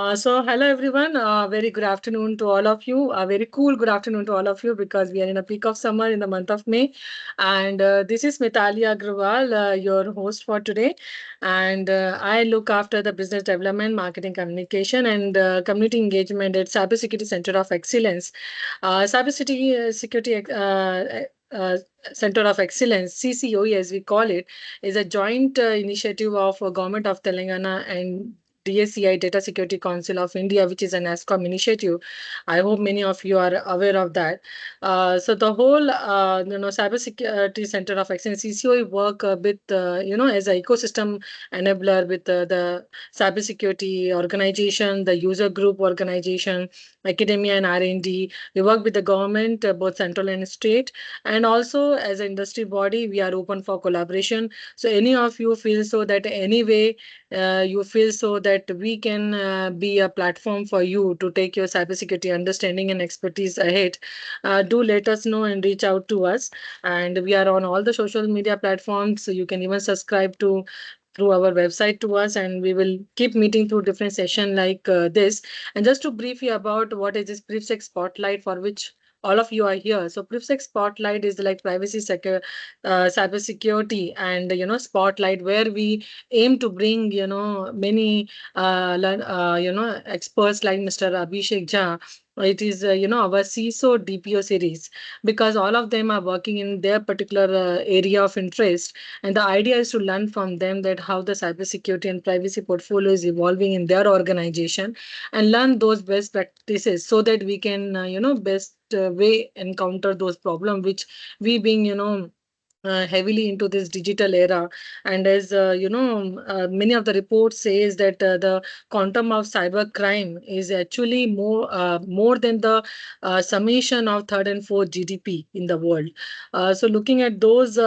Hello everyone. Very good afternoon to all of you. A very cool good afternoon to all of you because we are in a peak of summer in the month of May. And this is Mitali Agrawal, your host for today. And I look after the business development, marketing, communication, and community engagement at Cybersecurity Center of Excellence. Cybersecurity Center of Excellence, CCOE as we call it, is a joint initiative of Government of Telangana and DSCI, Data Security Council of India, which is an ASCOM initiative. I hope many of you are aware of that. So the whole, Cybersecurity Center of Excellence (CCOE) work with, as an ecosystem enabler with the cybersecurity organization, the user group organization, academia and R&D. We work with the government, both central and state, and also as an industry body, we are open for collaboration. So any of you feel so that anyway you feel so that we can be a platform for you to take your cybersecurity understanding and expertise ahead, do let us know and reach out to us. And we are on all the social media platforms, so you can even subscribe to through our website to us, and we will keep meeting through different session like this. And just to brief you about what is this PrivSec Spotlight for which all of you are here. So PrivSec Spotlight is like privacy secure cyber security and spotlight where we aim to bring many experts like Mr. Abhishek Jha. It is our CISO DPO series because all of them are working in their particular area of interest, and the idea is to learn from them that how the cybersecurity and privacy portfolio is evolving in their organization, and learn those best practices so that we can best way encounter those problems which we being heavily into this digital era. And as many of the reports says that the quantum of cyber crime is actually more than the summation of third and fourth GDP in the world. So looking at those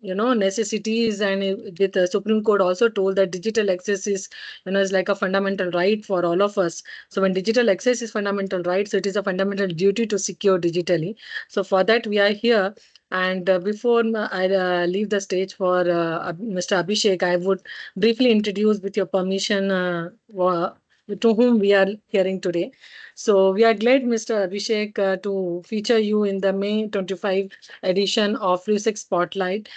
necessities, and with the Supreme Court also told that digital access is like a fundamental right for all of us. So when digital access is fundamental right, so it is a fundamental duty to secure digitally. So for that we are here. And before I leave the stage for Mr. Abhishek, I would briefly introduce, with your permission, to whom we are hearing today. So we are glad, Mr. Abhishek, to feature you in the May 25 edition of PrivSec Spotlight,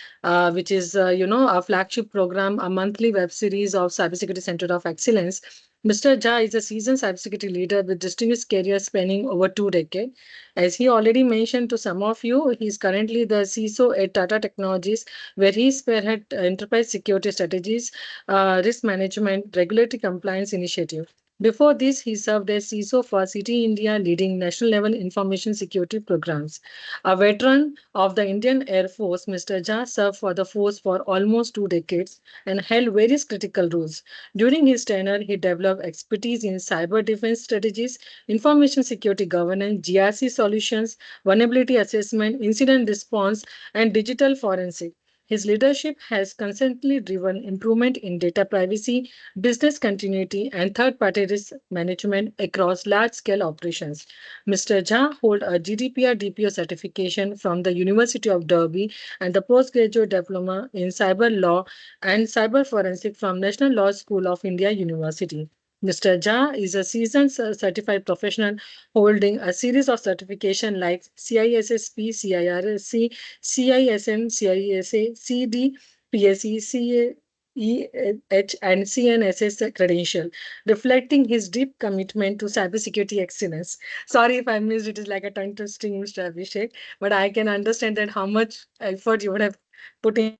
which is, a flagship program, a monthly web series of Cybersecurity Center of Excellence. Mr. Jha is a seasoned cybersecurity leader with distinguished career spanning over 2 decades. As he already mentioned to some of you, he is currently the CISO at Tata Technologies, where he spearhead enterprise security strategies, risk management, regulatory compliance initiative. Before this, he served as CISO for City India, leading national level information security programs. A veteran of the Indian Air Force, Mr. Jha served for the force for almost 2 decades and held various critical roles. During his tenure, he developed expertise in cyber defense strategies, information security governance, GRC solutions, vulnerability assessment, incident response, and digital forensic. His leadership has constantly driven improvement in data privacy, business continuity, and third-party risk management across large-scale operations. Mr. Jha holds a GDPR DPO certification from the University of Derby and the postgraduate diploma in cyber law and cyber forensic from National Law School of India University. Mr. Jha is a seasoned certified professional holding a series of certification like CISSP, CIRSC, CISM, CISA, CD, PSE, CAEH, and CNSS credential, reflecting his deep commitment to cybersecurity excellence. Sorry if I missed it, is like a tongue twisting, Mr. Abhishek, but I can understand that how much effort you would have put in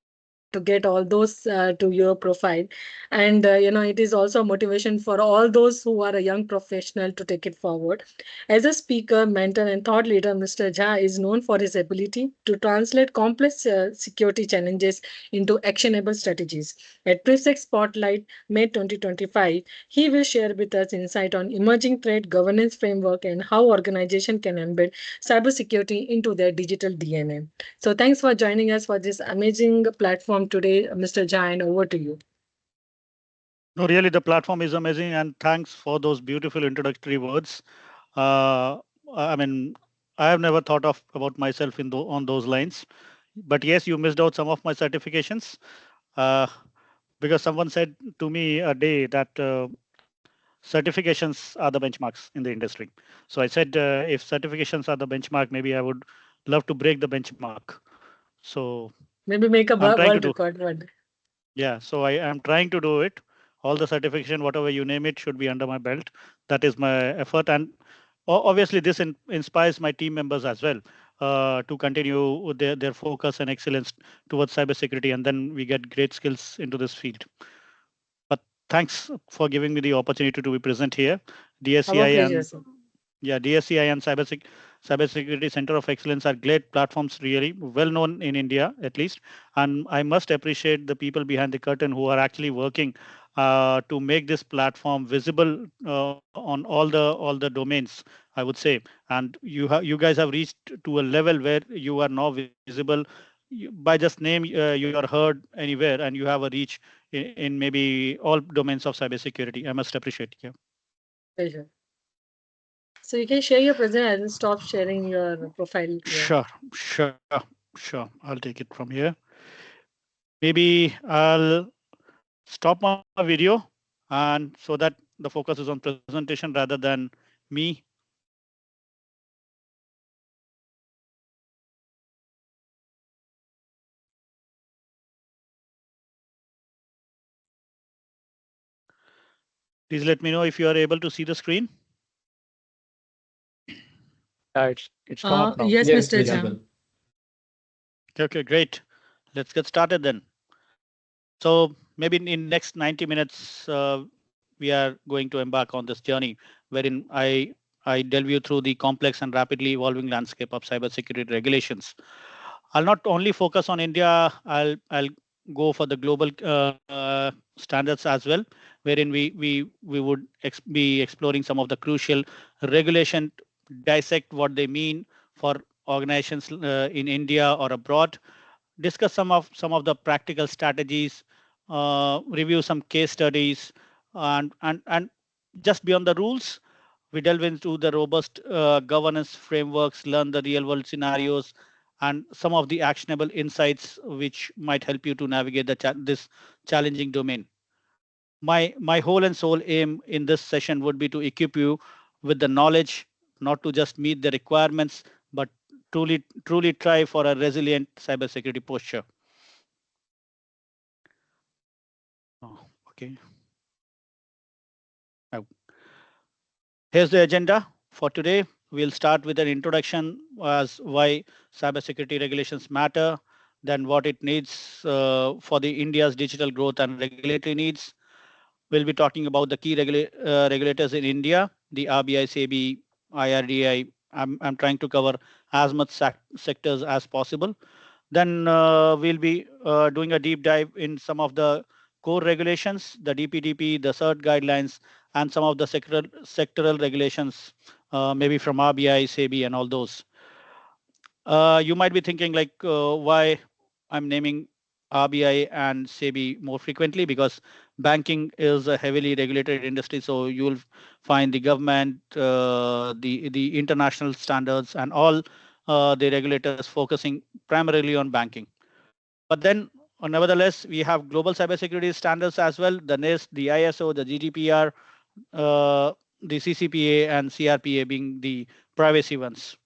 to get all those to your profile. And it is also a motivation for all those who are a young professional to take it forward. As a speaker, mentor, and thought leader, Mr. Jha is known for his ability to translate complex security challenges into actionable strategies. At PrivSec Spotlight May 2025, he will share with us insight on emerging threat governance framework and how organizations can embed cybersecurity into their digital DNA. So thanks for joining us for this amazing platform today, Mr. Jha, and over to you. No, really, the platform is amazing, and thanks for those beautiful introductory words. Uh, I mean, I have never thought of about myself on those lines, but yes, you missed out some of my certifications uh, because someone said to me a day that certifications are the benchmarks in the industry. So I said, if certifications are the benchmark, maybe I would love to break the benchmark. So Maybe make a I'm trying to world do. record one day. Yeah, so I am trying to do it. All the certification, whatever you name it, should be under my belt. That is my effort, and obviously this inspires my team members as well to continue with their focus and excellence towards cybersecurity, and then we get great skills into this field. But thanks for giving me the opportunity to be present here. DSCI Our pleasure, and sir. yeah, DSCI and Cybersecurity Center of Excellence are great platforms, really well known in India at least. And I must appreciate the people behind the curtain who are actually working to make this platform visible on all the domains, I would say. And you guys have reached to a level where you are now visible. By just name, you are heard anywhere, and you have a reach in maybe all domains of cybersecurity. I must appreciate. Yeah. Pleasure. So you can share your present and stop sharing your profile here. Sure, sure. I'll take it from here. Maybe I'll stop my video, and so that the focus is on presentation rather than me. Please let me know if you are able to see the screen. Yeah, it's come up now. Yes, Yes, Mr. visible. Jha. Okay, great. Let's get started then. So maybe in next 90 minutes, we are going to embark on this journey wherein I delve you through the complex and rapidly evolving landscape of cybersecurity regulations. I'll not only focus on India. I'll go for the global standards as well, wherein we would be exploring some of the crucial regulation, dissect what they mean for organizations in India or abroad, discuss some of the practical strategies, review some case studies, and just beyond the rules, we delve into the robust governance frameworks, learn the real world scenarios, and some of the actionable insights which might help you to navigate this challenging domain. My whole and soul aim in this session would be to equip you with the knowledge, not to just meet the requirements, but truly try for a resilient cybersecurity posture. Oh, okay. Now, here's the agenda for today. We'll start with an introduction as why cybersecurity regulations matter, then what it needs for the India's digital growth and regulatory needs. We'll be talking about the key regulators in India, the RBI, SEBI, IRDI. I'm trying to cover as much sectors as possible. Then we'll be doing a deep dive in some of the core regulations, the DPDP, the CERT guidelines, and some of the sectoral regulations, maybe from RBI, SEBI, and all those. You might be thinking like why I'm naming RBI and SEBI more frequently, because banking is a heavily regulated industry. So you'll find the government, the international standards, and all the regulators focusing primarily on banking. But then, nevertheless, we have global cybersecurity standards as well: the NIST, the ISO, the GDPR, uh, the CCPA, and CRPA being the privacy ones.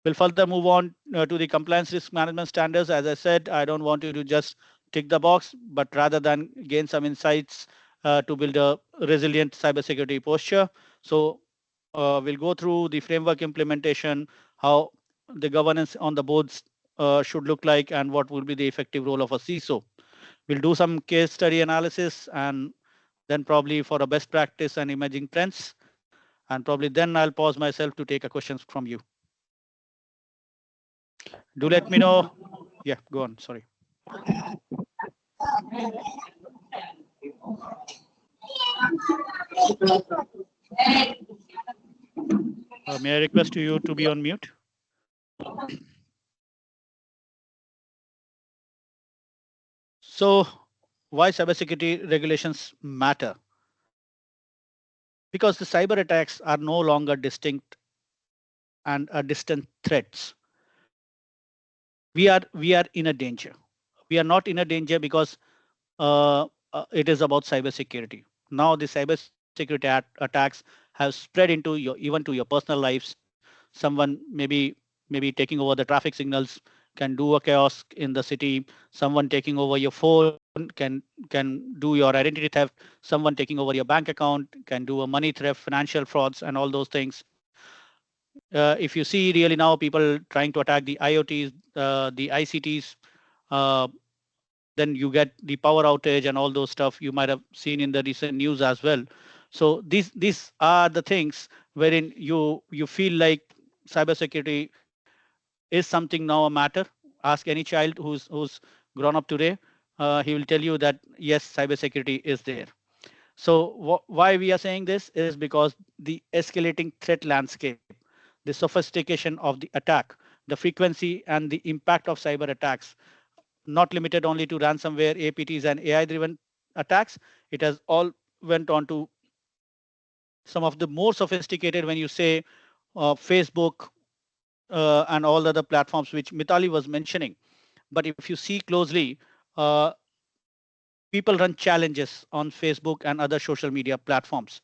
We'll further move on to the compliance risk management standards. As I said, I don't want you to just tick the box, but rather than gain some insights to build a resilient cybersecurity posture. So we'll go through the framework implementation, how the governance on the boards should look like, and what will be the effective role of a CISO. We'll do some case study analysis, and then probably for a best practice and emerging trends. And probably then I'll pause myself to take a questions from you. Do let me know. Yeah, go on. Sorry. May I request you to be on mute? So, why cybersecurity regulations matter? Because the cyber attacks are no longer distinct and distant threats. We are in a danger. We are not in a danger because it is about cybersecurity. Now, the cybersecurity attacks have spread into your even to your personal lives. Someone maybe taking over the traffic signals can do a chaos in the city. Someone taking over your phone can do your identity theft. Someone taking over your bank account can do a money theft, financial frauds, and all those things. If you see really now people trying to attack the IoTs, the ICTs, uh, then you get the power outage and all those stuff you might have seen in the recent news as well. So these are the things wherein you feel like cybersecurity is something now a matter. Ask any child who's grown up today, he will tell you that yes, cybersecurity is there. So why we are saying this is because the escalating threat landscape, the sophistication of the attack, the frequency and the impact of cyber attacks, not limited only to ransomware, APTs, and AI-driven attacks. It has all went on to some of the more sophisticated when you say Facebook and all other platforms which Mitali was mentioning. But if you see closely, uh, people run challenges on Facebook and other social media platforms.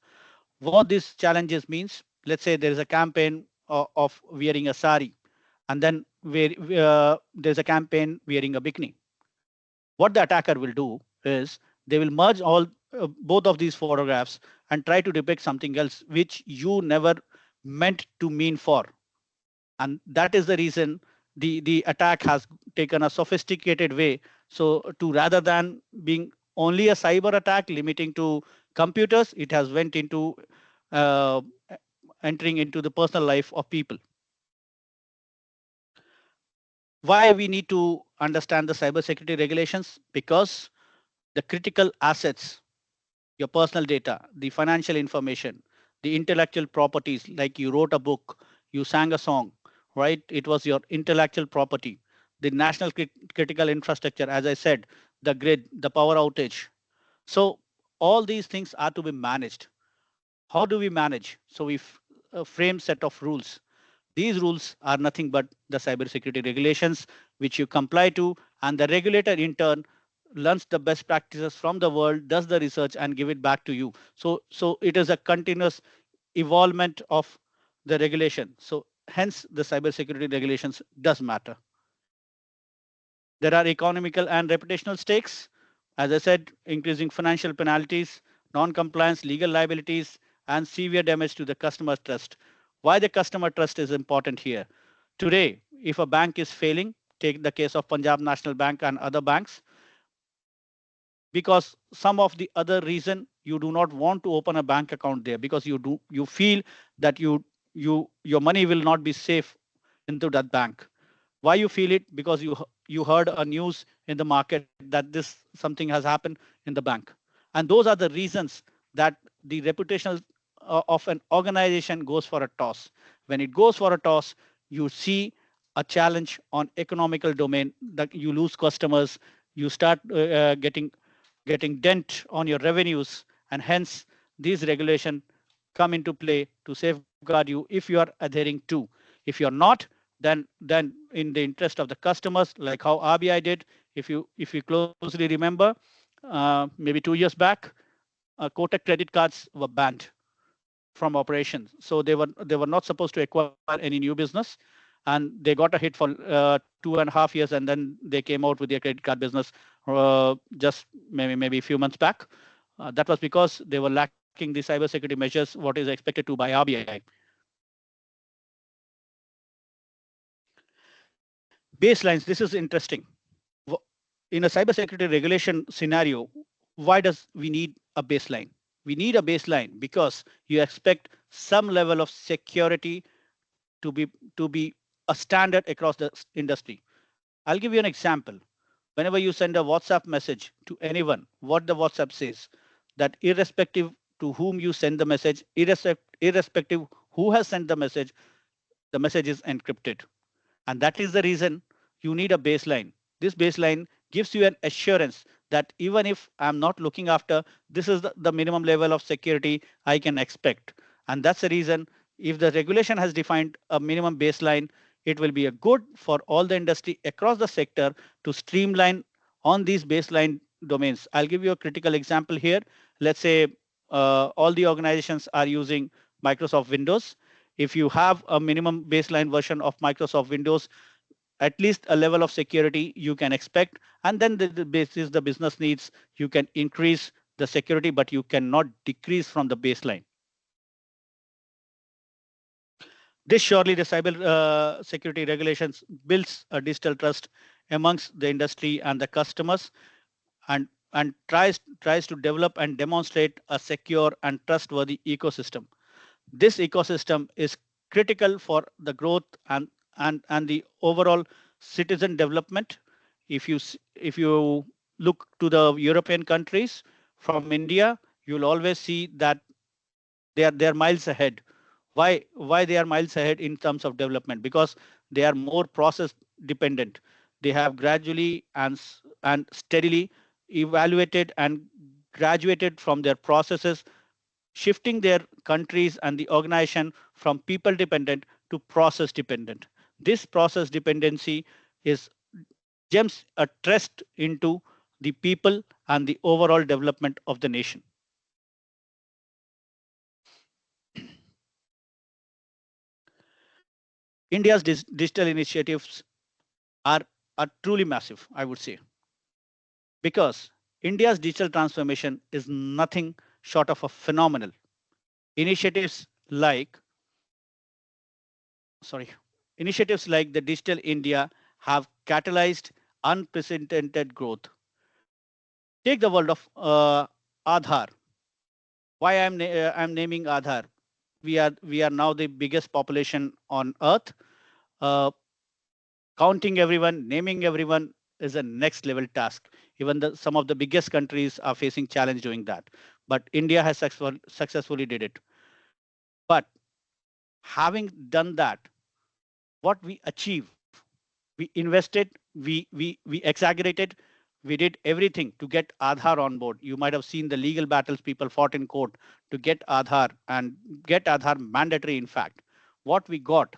What these challenges means, let's say there is a campaign of wearing a sari, and then there's a campaign wearing a bikini. What the attacker will do is they will merge all both of these photographs and try to depict something else which you never meant to mean for. And that is the reason the attack has taken a sophisticated way. So to rather than being only a cyber attack limiting to computers, it has went into uh, entering into the personal life of people. Why we need to understand the cybersecurity regulations? Because the critical assets, your personal data, the financial information, the intellectual properties, like you wrote a book, you sang a song, right? It was your intellectual property. The national critical infrastructure, as I said, the grid, the power outage. So all these things are to be managed. How do we manage? So we frame set of rules. These rules are nothing but the cybersecurity regulations which you comply to, and the regulator in turn learns the best practices from the world, does the research, and give it back to you. So it is a continuous evolvement of the regulation. So hence the cybersecurity regulations does matter. There are economical and reputational stakes. As I said, increasing financial penalties, non-compliance, legal liabilities, and severe damage to the customer trust. Why the customer trust is important here. Today, if a bank is failing, take the case of Punjab National Bank and other banks, because some of the other reason you do not want to open a bank account there because you feel that your money will not be safe into that bank. Why you feel it? Because you heard a news in the market that this something has happened in the bank, and those are the reasons that the reputational of an organization goes for a toss. When it goes for a toss, you see a challenge on economical domain that you lose customers, you start getting dent on your revenues, and hence these regulations come into play to safeguard you if you are adhering to. If you're not, then in the interest of the customers, like how RBI did, if you closely remember, maybe 2 years back, Kotak credit cards were banned from operations. So they were not supposed to acquire any new business, and they got a hit for 2.5 years, and then they came out with their credit card business just maybe a few months back. That was because they were lacking the cybersecurity measures what is expected to by RBI. Baselines. This is interesting. In a cybersecurity regulation scenario, why does we need a baseline? We need a baseline because you expect some level of security to be a standard across the industry. I'll give you an example. Whenever you send a WhatsApp message to anyone, what the WhatsApp says, that irrespective to whom you send the message, irrespective who has sent the message is encrypted. And that is the reason you need a baseline. This baseline gives you an assurance that even if I'm not looking after, this is the minimum level of security I can expect. And that's the reason if the regulation has defined a minimum baseline, it will be a good for all the industry across the sector to streamline on these baseline domains. I'll give you a critical example here. Let's say all the organizations are using Microsoft Windows. If you have a minimum baseline version of Microsoft Windows, at least a level of security you can expect, and then the basis the business needs, you can increase the security, but you cannot decrease from the baseline. This surely the cyber security regulations builds a digital trust amongst the industry and the customers, and tries to develop and demonstrate a secure and trustworthy ecosystem. This ecosystem is critical for the growth and the overall citizen development. If you look to the European countries from India, you'll always see that they are miles ahead. Why they are miles ahead in terms of development? Because they are more process dependent. They have gradually and steadily evaluated and graduated from their processes, shifting their countries and the organization from people dependent to process dependent. This process dependency is jumps a trust into the people and the overall development of the nation. India's digital initiatives are, are truly massive, I would say, because India's digital transformation is nothing short of a phenomenal. Initiatives like, sorry, initiatives like the Digital India have catalyzed unprecedented growth. Take the world of Aadhaar. Why I'm naming Aadhaar? We are now the biggest population on earth. Uh, Counting everyone, naming everyone is a next level task. Even some of the biggest countries are facing challenge doing that. But India has successfully did it. But having done that, what we achieve, we invested, we exaggerated, we did everything to get Aadhaar on board. You might have seen the legal battles people fought in court to get Aadhaar and get Aadhaar mandatory. In fact, what we got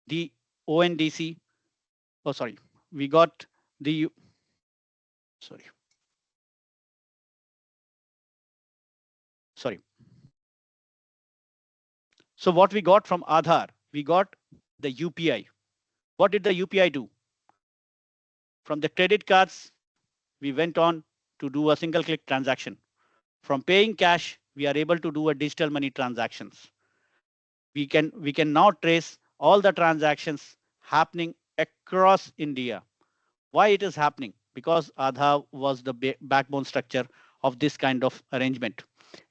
the ONDC. Oh, sorry, we got the sorry, sorry. So what we got from Aadhaar, we got the UPI. What did the UPI do? From the credit cards, we went on to do a single click transaction. From paying cash, we are able to do a digital money transactions. We can now trace all the transactions happening across India. Why it is happening? Because Aadhaar was the backbone structure of this kind of arrangement.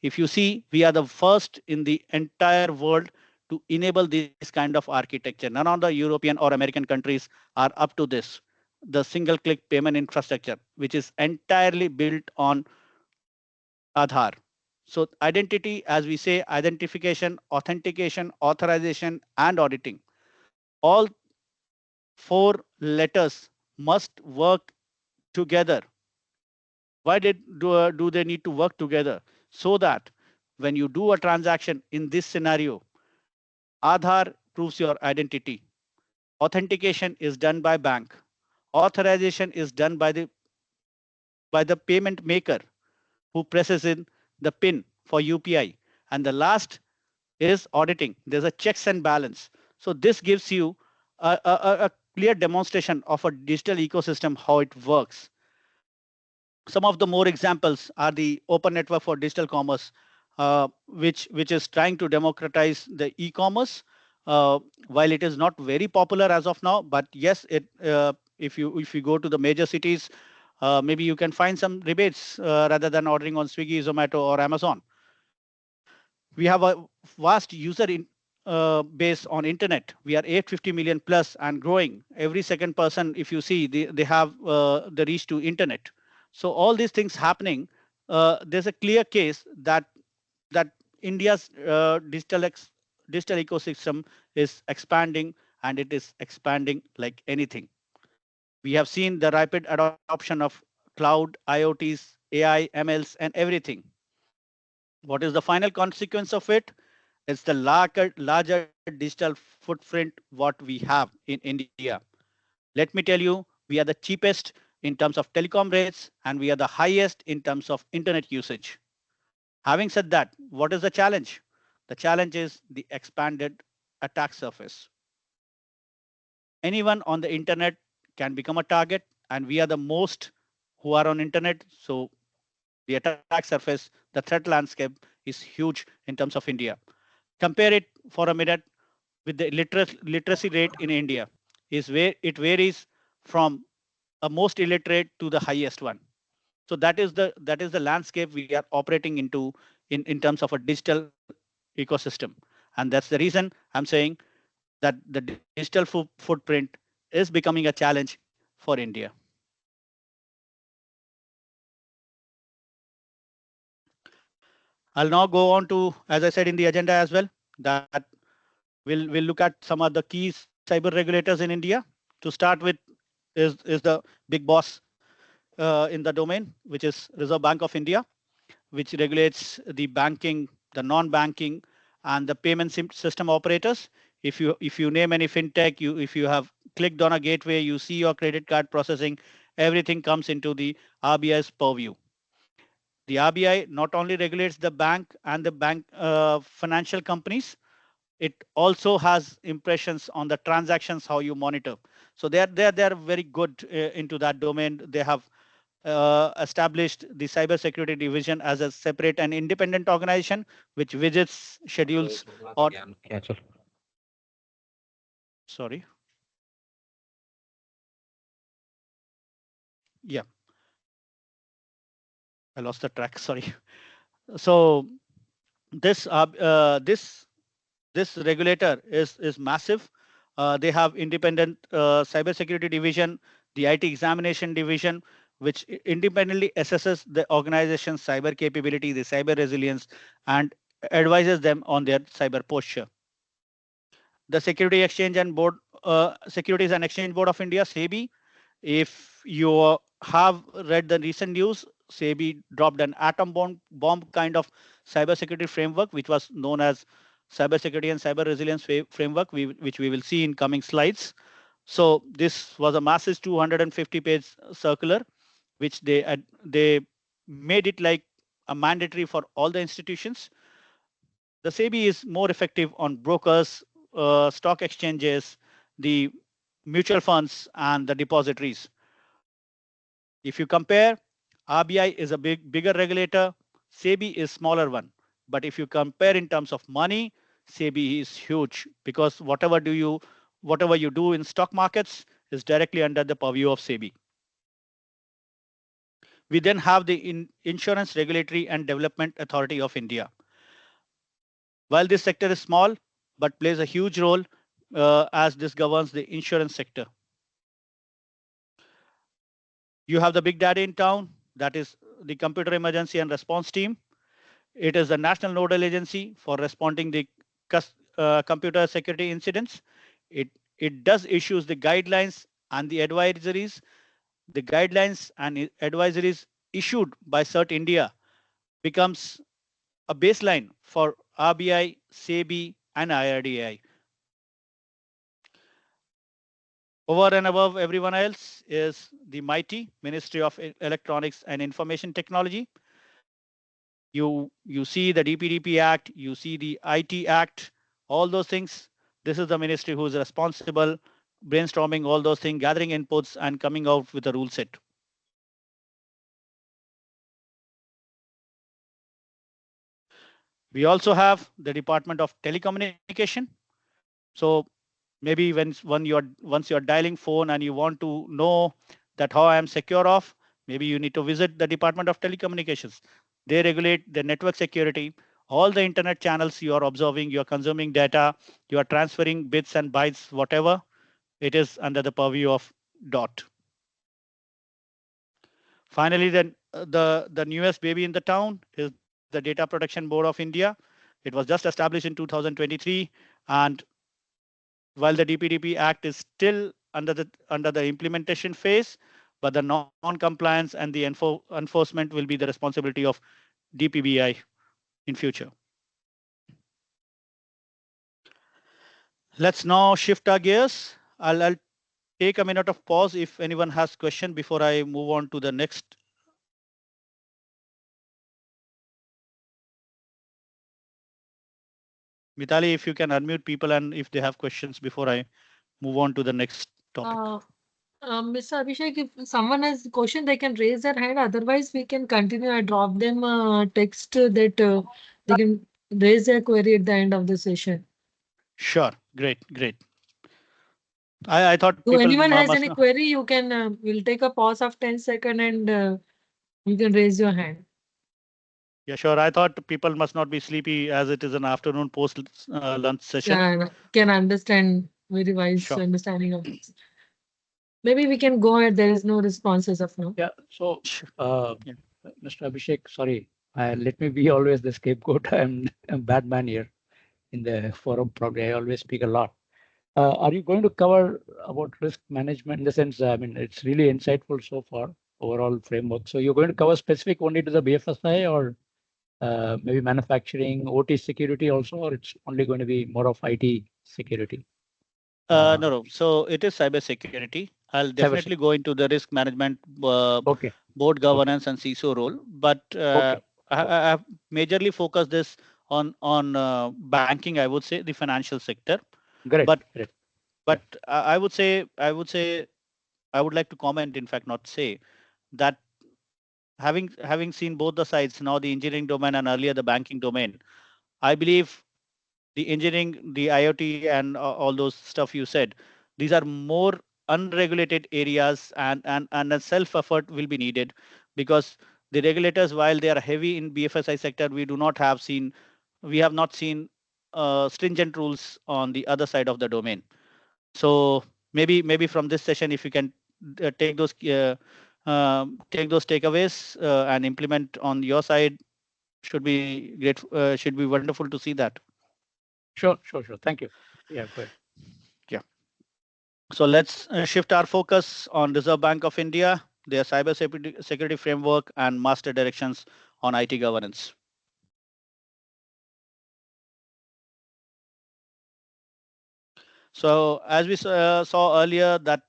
If you see, we are the first in the entire world to enable this kind of architecture. None of the European or American countries are up to this. The single click payment infrastructure, which is entirely built on Aadhaar. So identity, as we say, identification, authentication, authorization, and auditing. All four letters must work together. Why do they need to work together? So that when you do a transaction in this scenario, Aadhaar proves your identity. Authentication is done by bank. Authorization is done by the payment maker who presses in the pin for UPI. And the last is auditing. There's a checks and balance. So this gives you a clear demonstration of a digital ecosystem, how it works. Some of the more examples are the Open Network for Digital Commerce, which is trying to democratize the e-commerce. While it is not very popular as of now, but yes, if you go to the major cities, maybe you can find some rebates rather than ordering on Swiggy, Zomato, or Amazon. We have a vast base on internet. We are 850 million plus and growing. Every second person, if you see, they have the reach to internet. So all these things happening, there's a clear case that India's digital ecosystem is expanding, and it is expanding like anything. We have seen the rapid adoption of cloud, IoTs, AI, MLs, and everything. What is the final consequence of it? It's the larger digital footprint what we have in India. Let me tell you, we are the cheapest in terms of telecom rates, and we are the highest in terms of internet usage. Having said that, what is the challenge? The challenge is the expanded attack surface. Anyone on the internet can become a target, and we are the most who are on internet. So the attack surface, the threat landscape is huge in terms of India. Compare it for a minute with the literacy rate in India. Is where it varies from a most illiterate to the highest one. So that is the landscape we are operating into in terms of a digital ecosystem, and that's the reason I'm saying that the digital footprint is becoming a challenge for India. I'll now go on to, as I said in the agenda as well, that we'll look at some of the key cyber regulators in India. To start with, is the big boss in the domain, which is Reserve Bank of India, which regulates the banking, the non-banking, and the payment system operators. If you name any fintech, if you have clicked on a gateway, you see your credit card processing, everything comes into the RBI's purview. The RBI not only regulates the bank and the bank financial companies, it also has impressions on the transactions how you monitor. So they're very good into that domain. They have established the cybersecurity division as a separate and independent organization which visits, schedules, or Yeah, sure. sorry, yeah, I lost the track. Sorry. So this this regulator is massive. They have independent cybersecurity division, the IT examination division, which independently assesses the organization's cyber capability, the cyber resilience, and advises them on their cyber posture. The Security Exchange and Board, Securities and Exchange Board of India, SEBI. If you have read the recent news, SEBI dropped an atom bomb kind of cybersecurity framework, which was known as Cybersecurity and Cyber Resilience Framework, which we will see in coming slides. So this was a massive 250-page circular, which they made it like a mandatory for all the institutions. The SEBI is more effective on brokers, stock exchanges, the mutual funds, and the depositories. If you compare, RBI is a bigger regulator, SEBI is smaller one. But if you compare in terms of money, SEBI is huge because whatever you do in stock markets is directly under the purview of SEBI. We then have the Insurance Regulatory and Development Authority of India. While this sector is small, but plays a huge role as this governs the insurance sector. You have the big daddy in town, that is the Computer Emergency and Response Team. It is the national nodal agency for responding the computer security incidents. It, it does issues the guidelines and the advisories. The guidelines and advisories issued by CERT India becomes a baseline for RBI, SEBI, and IRDAI. Over and above everyone else is the mighty Ministry of Electronics and Information Technology. You see the DPDP Act, you see the IT Act, all those things. This is the ministry who is responsible, brainstorming all those things, gathering inputs, and coming out with a rule set. We also have the Department of Telecommunication. So maybe once you're dialing phone and you want to know that how I am secure of, maybe you need to visit the Department of Telecommunications. They regulate the network security, all the internet channels you are observing, you are consuming data, you are transferring bits and bytes, whatever, it is under the purview of DOT. Finally, then the newest baby in the town is the Data Protection Board of India. It was just established in 2023, and while the DPDP Act is still under the implementation phase, but the non-compliance and the enforcement will be the responsibility of DPBI in future. Let's now shift our gears. I'll take a minute of pause if anyone has question before I move on to the next. Mitali, if you can unmute people and if they have questions before I move on to the next topic. Mr. Abhishek, if someone has a question, they can raise their hand. Otherwise, we can continue. I drop them text that they can raise their query at the end of the session. Sure, great. I thought So people anyone has must any know. query, you can, we'll take a pause of 10 seconds and you can raise your hand. Yeah, sure. I thought people must not be sleepy as it is an afternoon post lunch session. Yeah, I can understand very wise Sure. understanding of this. Maybe we can go ahead. There is no response as of now. Yeah. So, Sure. uh, Yeah. Mr. Abhishek, sorry, let me be always the scapegoat. I'm a bad man here in the forum program. I always speak a lot. Are you going to cover about risk management in the sense, I mean, it's really insightful so far, overall framework. So you're going to cover specific only to the BFSI or maybe manufacturing, OT security also, or it's only going to be more of IT security? No. So it is cybersecurity. I'll definitely Cybersecurity. go into the risk management, Okay. board Okay. governance, and CISO role. But Okay. I have majorly focused this on banking. I would say the financial sector. Great. But Great. Yeah. but I would say I would like to comment. In fact, not say that having seen both the sides now, the engineering domain and earlier the banking domain. I believe the engineering, the IoT, and all those stuff you said, these are more unregulated areas, and a self effort will be needed because the regulators, while they are heavy in BFSI sector, we have not seen stringent rules on the other side of the domain. So maybe from this session, if you can take those takeaways and implement on your side, should be great. Should be wonderful to see that. Sure. Thank you. Yeah, go ahead. Yeah. So let's shift our focus on Reserve Bank of India, their cyber security framework, and master directions on IT governance. So as we saw earlier, that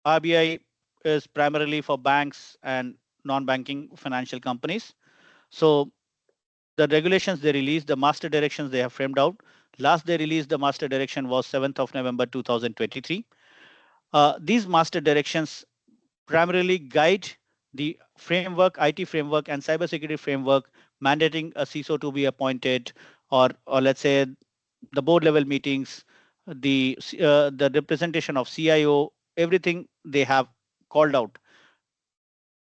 RBI is primarily for banks and non-banking financial companies. So the regulations they released, the master directions they have framed out. Last they released the master direction was 7th of November 2023. These master directions primarily guide the framework, IT framework, and cybersecurity framework, mandating a CISO to be appointed, or let's say the board level meetings, the representation of CIO, everything they have called out.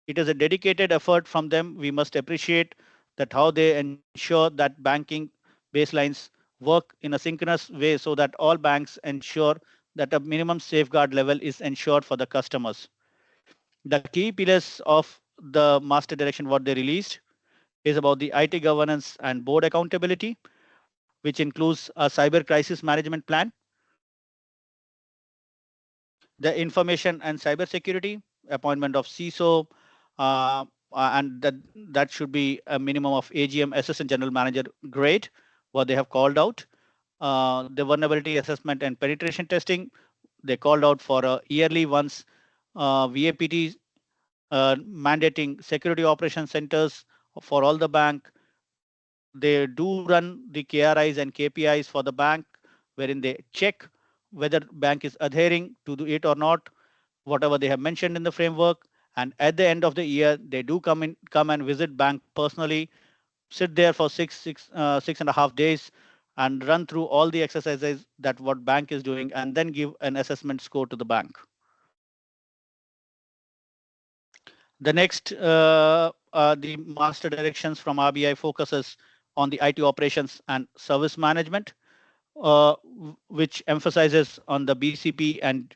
It is a dedicated effort from them. We must appreciate that how they ensure that banking baselines work in a synchronous way so that all banks ensure that a minimum safeguard level is ensured for the customers. The key pillars of the master direction, what they released, is about the IT governance and board accountability, which includes a cyber crisis management plan, the information and cyber security, appointment of CISO, and that should be a minimum of AGM assistant general manager grade, what they have called out. The vulnerability assessment and penetration testing, they called out for a yearly once VAPT, mandating security operation centers for all the bank. They do run the KRIs and KPIs for the bank, wherein they check whether bank is adhering to do it or not, whatever they have mentioned in the framework. And at the end of the year, they do come and visit bank personally, sit there for 6.5 days, and run through all the exercises that what bank is doing, and then give an assessment score to the bank. The next, the master directions from RBI focuses on the IT operations and service management, which emphasizes on the BCP and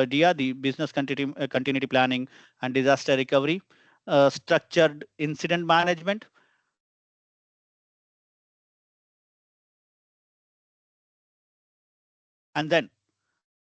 DIA, the business continuity planning and disaster recovery, structured incident management, and then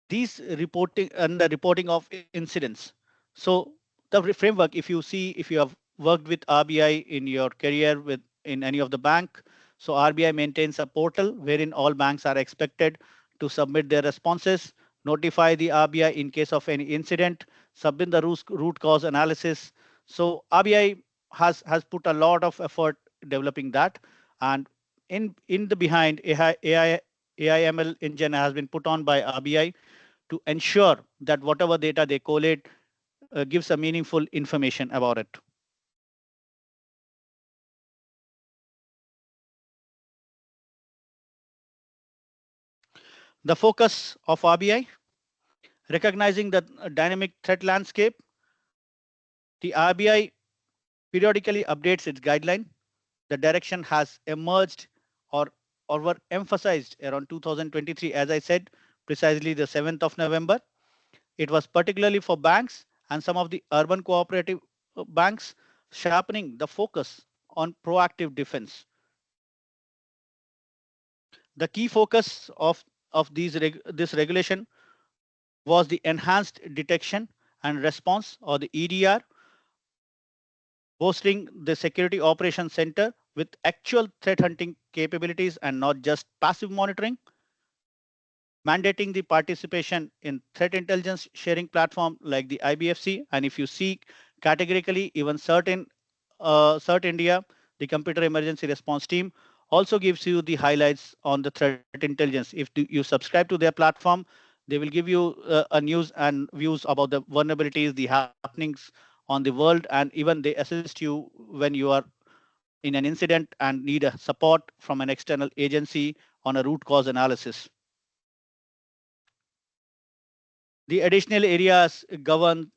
these reporting and the reporting of incidents. So the framework, if you see, if you have worked with RBI in your career with in any of the bank, so RBI maintains a portal wherein all banks are expected to submit their responses, notify the RBI in case of any incident, submit the root cause analysis. So RBI has put a lot of effort developing that, and in the behind AI ML engine has been put on by RBI to ensure that whatever data they collate gives a meaningful information about it. The focus of RBI, recognizing the dynamic threat landscape, the RBI periodically updates its guideline. The direction has emerged or were emphasized around 2023, as I said, precisely the 7th of November. It was particularly for banks and some of the urban cooperative banks, sharpening the focus on proactive defense. The key focus of this regulation was the enhanced detection and response, or the EDR, bolstering the Security Operations Center with actual threat hunting capabilities and not just passive monitoring, mandating the participation in threat intelligence sharing platform like the IBFC. And if you see categorically, even CERT India, the Computer Emergency Response Team, also gives you the highlights on the threat intelligence. If you subscribe to their platform, they will give you a news and views about the vulnerabilities, the happenings on the world, and even they assist you when you are in an incident and need a support from an external agency on a root cause analysis. The additional areas governed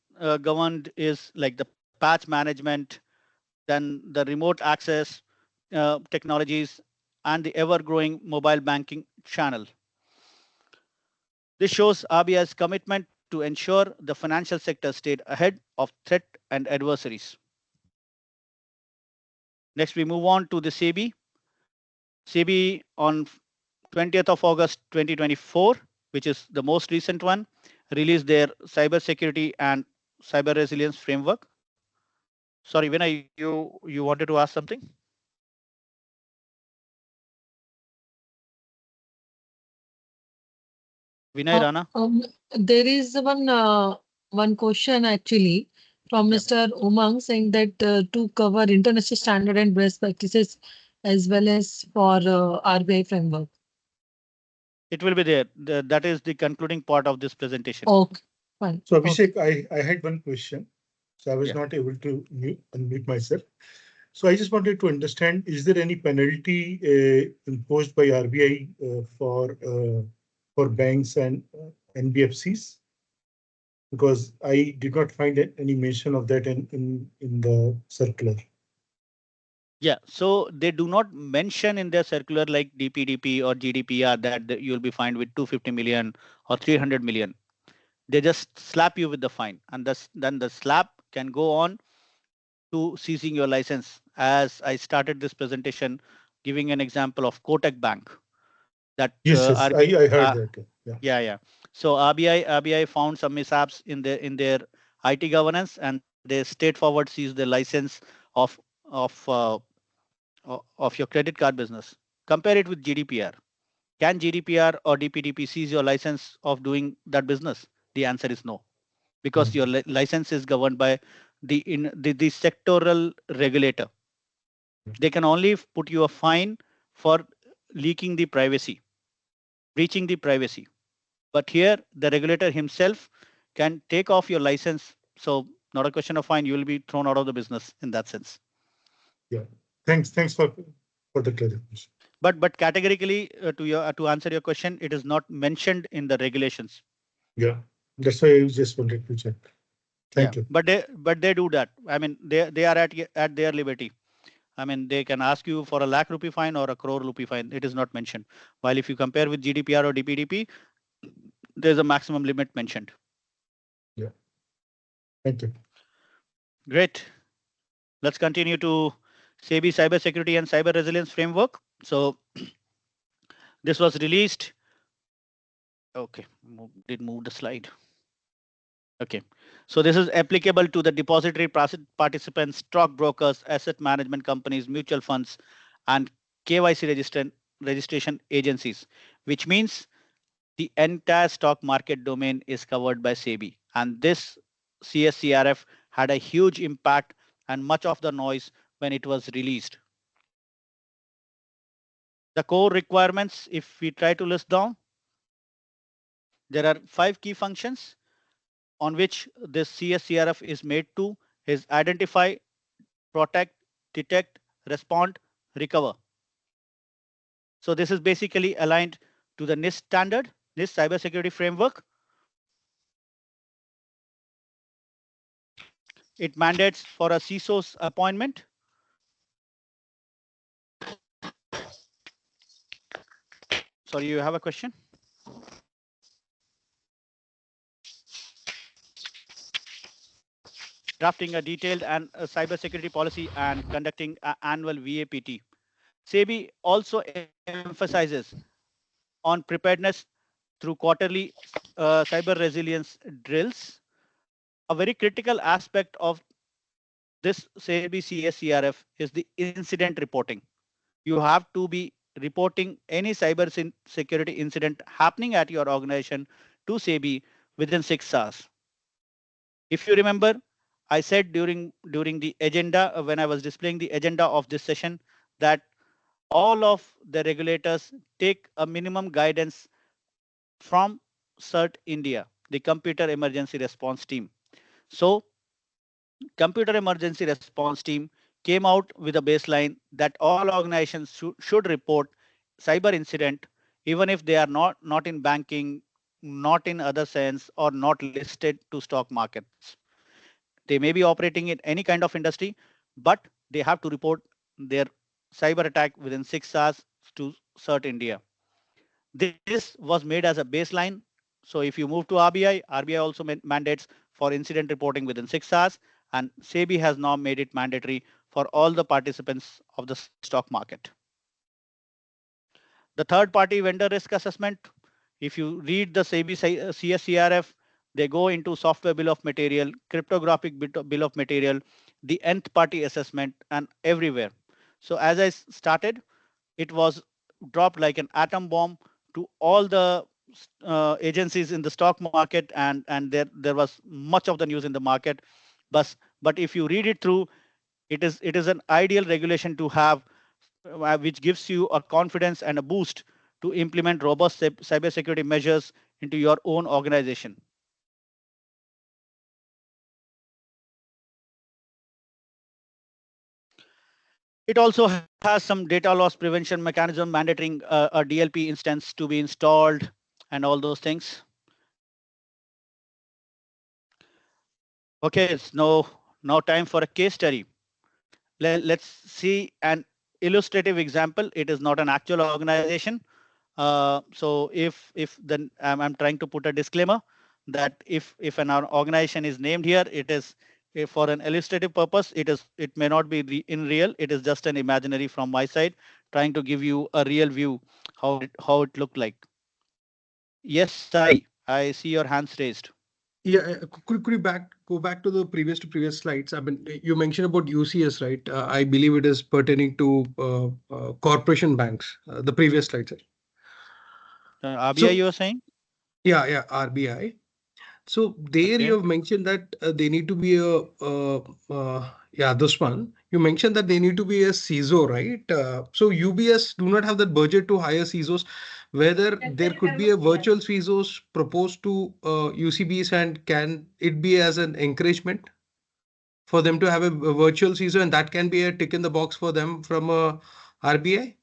is like the patch management, then the remote access technologies, and the ever-growing mobile banking channel. This shows RBI's commitment to ensure the financial sector stayed ahead of threat and adversaries. Next, we move on to the SEBI. SEBI on 20th of August 2024, which is the most recent one, released their cybersecurity and cyber resilience framework. Sorry, Vinay, you wanted to ask something? Vinay Uh, Rana. um, there is one question actually from Yeah. Mr. Umang saying that to cover international standard and best practices as well as for RBI framework. It will be there. That is the concluding part of this presentation. Okay, fine. So Okay. Abhishek, I had one question. So I was Yeah. not able to unmute myself. So I just wanted to understand, is there any penalty imposed by RBI for banks and NBFCs? Because I did not find any mention of that in the circular. Yeah, so they do not mention in their circular like DPDP or GDPR that you'll be fined with 250 million or 300 million. They just slap you with the fine, and then the slap can go on to seizing your license. As I started this presentation, giving an example of Kotak Bank, that Yes, I heard that. Yeah. yeah. So RBI found some mishaps in their IT governance, and they straightforward seized the license of of uh, of your credit card business. Compare it with GDPR. Can GDPR or DPDP seize your license of doing that business? The answer is no, because your license is governed by the sectoral regulator. They can only put you a fine for leaking the privacy, breaching the privacy. But here, the regulator himself can take off your license. So, not a question of fine. You will be thrown out of the business in that sense. Yeah. Thanks for the clarification. But categorically, to answer your question, it is not mentioned in the regulations. Yeah, that's why I just wanted to check. Yeah, Thank you. but they do that. I mean, they are at their liberty. I mean, they can ask you for a lakh rupee fine or a crore rupee fine. It is not mentioned. While if you compare with GDPR or DPDP, there's a maximum limit mentioned. Yeah. Thank you. Great. Let's continue to SEBI Cybersecurity and Cyber Resilience Framework. So this was released. Okay, did move the slide. Okay, so this is applicable to the depository participants, stockbrokers, asset management companies, mutual funds, and KYC registration agencies, which means the entire stock market domain is covered by SEBI. And this CSCRF had a huge impact and much of the noise when it was released. The core requirements, if we try to list down, there are 5 key functions on which this CSCRF is made to is identify, protect, detect, respond, recover. So this is basically aligned to the NIST standard, NIST cybersecurity framework. It mandates for a CISO's appointment. Sorry, you have a question? Drafting a detailed and a cybersecurity policy and conducting an annual VAPT. SEBI also emphasizes on preparedness through quarterly cyber resilience drills. A very critical aspect of this SEBI CSCRF is the incident reporting. You have to be reporting any cyber security incident happening at your organization to SEBI within 6 hours. If you remember, I said during the agenda, when I was displaying the agenda of this session, that all of the regulators take a minimum guidance from CERT India, the Computer Emergency Response Team. So Computer Emergency Response Team came out with a baseline that all organizations should report cyber incident, even if they are not in banking, not in other sense, or not listed to stock markets. They may be operating in any kind of industry, but they have to report their cyber attack within 6 hours to CERT India. This was made as a baseline. So if you move to RBI also mandates for incident reporting within 6 hours, and SEBI has now made it mandatory for all the participants of the stock market. The third party vendor risk assessment, if you read the SEBI CSCRF, they go into software bill of material, cryptographic bill of material, the nth party assessment, and everywhere. So as I started, it was dropped like an atom bomb to all the agencies in the stock market, and there was much of the news in the market. But if you read it through, it is an ideal regulation to have, which gives you a confidence and a boost to implement robust cybersecurity measures into your own organization. It also has some data loss prevention mechanism mandating a DLP instance to be installed and all those things. Okay, it's now time for a case study. Let's see an illustrative example. It is not an actual organization. So if then I'm trying to put a disclaimer that if an organization is named here, it is for an illustrative purpose. It may not be in real. It is just an imaginary from my side, trying to give you a real view how it looked like. Yes, Sai, I see your hands raised. Yeah, could you go back to the previous slides? I mean, you mentioned about UCS, right? I believe it is pertaining to corporation banks. The previous slides. RBI, you are saying? Yeah, RBI. So there you have mentioned that they need to be this one. You mentioned that they need to be a CISO, right? So UBS do not have that budget to hire CISOs. Whether there could be a virtual CISOs proposed to UCBs, and can it be as an encouragement for them to have a virtual CISO, and that can be a tick in the box for them from RBI?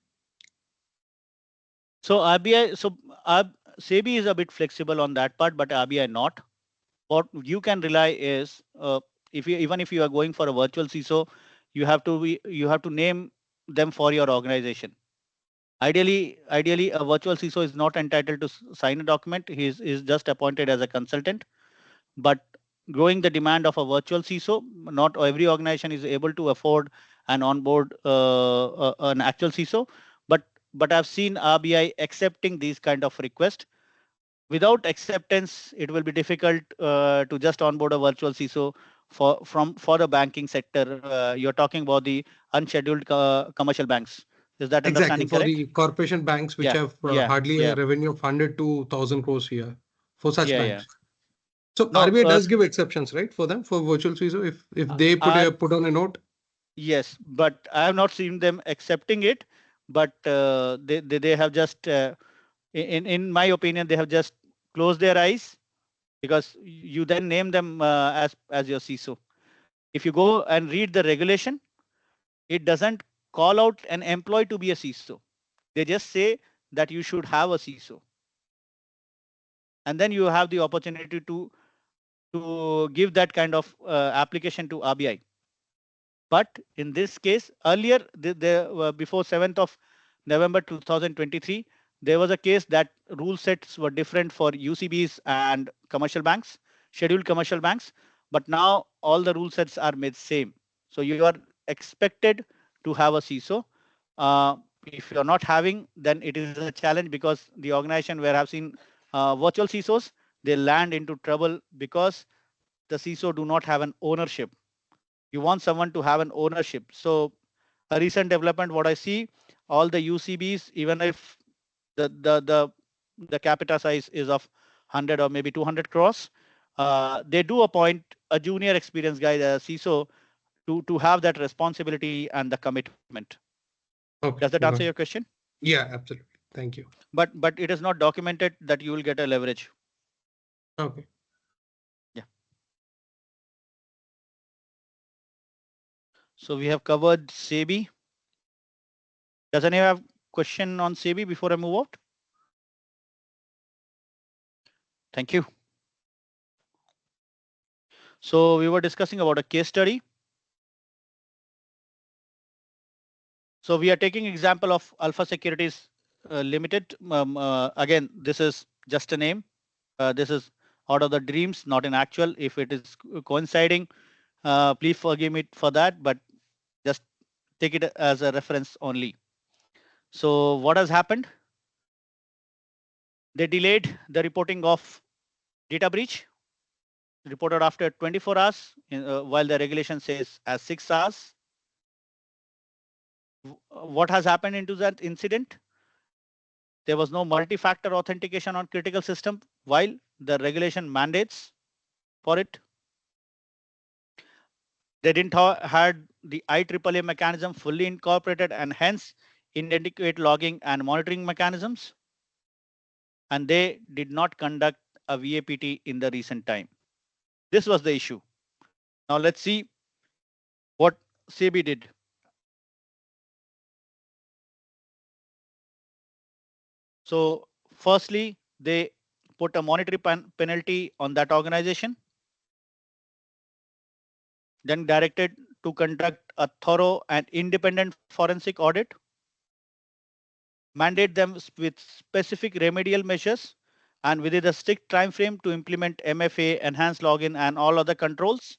So SEBI is a bit flexible on that part, but RBI not. What you can rely is, even if you are going for a virtual CISO, you have to name them for your organization. Ideally, a virtual CISO is not entitled to sign a document. He is just appointed as a consultant. But growing the demand of a virtual CISO, not every organization is able to afford and onboard an actual CISO. But I've seen RBI accepting these kind of requests. Without acceptance, it will be difficult to just onboard a virtual CISO for the banking sector. You're talking about the unscheduled commercial banks. Is that Exactly, understanding for correct? the corporation banks which have hardly a revenue of 100 to 1,000 crores a year, for such banks. So No, RBI does give exceptions, right, for them, for virtual CISO, if they put on a note. Yes, but I have not seen them accepting it. but they have just, in my opinion, they have just closed their eyes, because you then name them as your CISO. If you go and read the regulation, it doesn't call out an employee to be a CISO. They just say that you should have a CISO, and then you have the opportunity to give that kind of application to RBI. But in this case, earlier, before 7th of November 2023, there was a case that rule sets were different for UCBs and commercial banks, scheduled commercial banks. But now all the rule sets are made same. So you are expected to have a CISO. If you're not having, then it is a challenge, because the organization where I've seen virtual CISOs, they land into trouble because the CISO do not have an ownership. You want someone to have an ownership. So a recent development, what I see, all the UCBs, even if the capita size is of 100 or maybe 200 crores, they do appoint a junior experienced guy, the CISO, to have that responsibility and the commitment. Does Okay. that answer your question? Yeah, absolutely. Thank you. But it is not documented that you will get a leverage. Okay. Yeah. So we have covered SEBI. Does anyone have question on SEBI before I move out? Thank you. So we were discussing about a case study. So we are taking example of Alpha Securities Limited. Again, this is just a name. This is out of the dreams, not in actual. If it is coinciding, please forgive me for that, but just take it as a reference only. So what has happened? They delayed the reporting of data breach, reported after 24 hours, while the regulation says as 6 hours. What has happened into that incident? There was no multi-factor authentication on critical system, while the regulation mandates for it. They didn't had the IEEE mechanism fully incorporated, and hence inadequate logging and monitoring mechanisms. And they did not conduct a VAPT in the recent time. This was the issue. Now let's see what SEBI did. So firstly, they put a monetary penalty on that organization, then directed to conduct a thorough and independent forensic audit, mandate them with specific remedial measures, and within a strict time frame to implement MFA, enhanced login, and all other controls.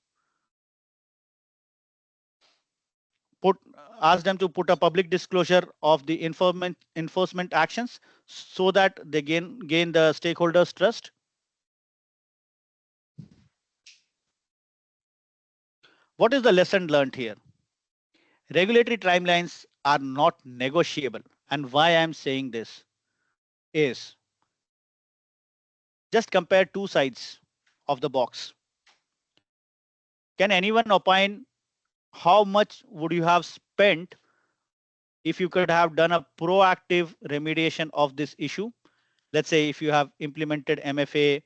Ask them to put a public disclosure of the enforcement actions so that they gain the stakeholders' trust. What is the lesson learned here? Regulatory timelines are not negotiable. And why I'm saying this is, just compare two sides of the box. Can anyone opine how much would you have spent if you could have done a proactive remediation of this issue? Let's say if you have implemented MFA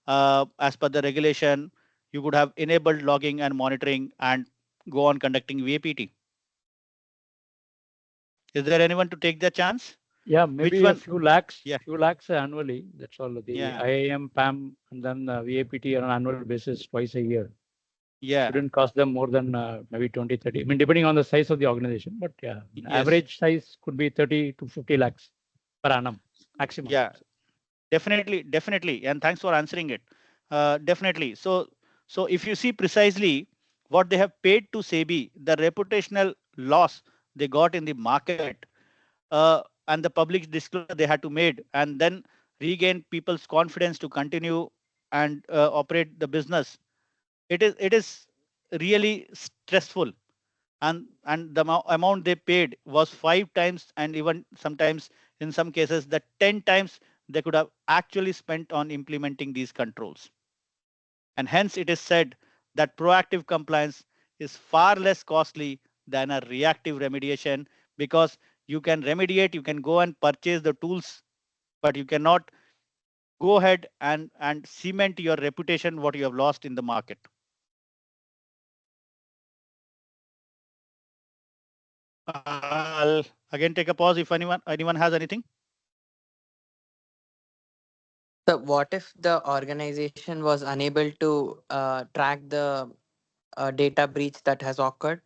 as per the regulation, you could have enabled logging and monitoring and go on conducting VAPT. Is there anyone to take the chance? Yeah, Which maybe a one? few lakhs, Yeah. few lakhs annually. That's all. The Yeah. IAM, PAM, and then VAPT on an annual basis twice a year. Yeah. Shouldn't cost them more than maybe 20, 30. I mean, depending on the size of the organization, but yeah, Yes. average size could be 30 to 50 lakhs per annum maximum. Yeah, definitely. And thanks for answering it. Definitely. So if you see precisely what they have paid to SEBI, the reputational loss they got in the market, and the public disclosure they had to made, and then regain people's confidence to continue and operate the business. It is really stressful, and the amount they paid was 5 times, and even sometimes in some cases the 10 times they could have actually spent on implementing these controls. And hence it is said that proactive compliance is far less costly than a reactive remediation, because You can remediate, you can go and purchase the tools, but you cannot go ahead and cement your reputation what you have lost in the market. I'll again take a pause if anyone has anything. So what if the organization was unable to track the data breach that has occurred?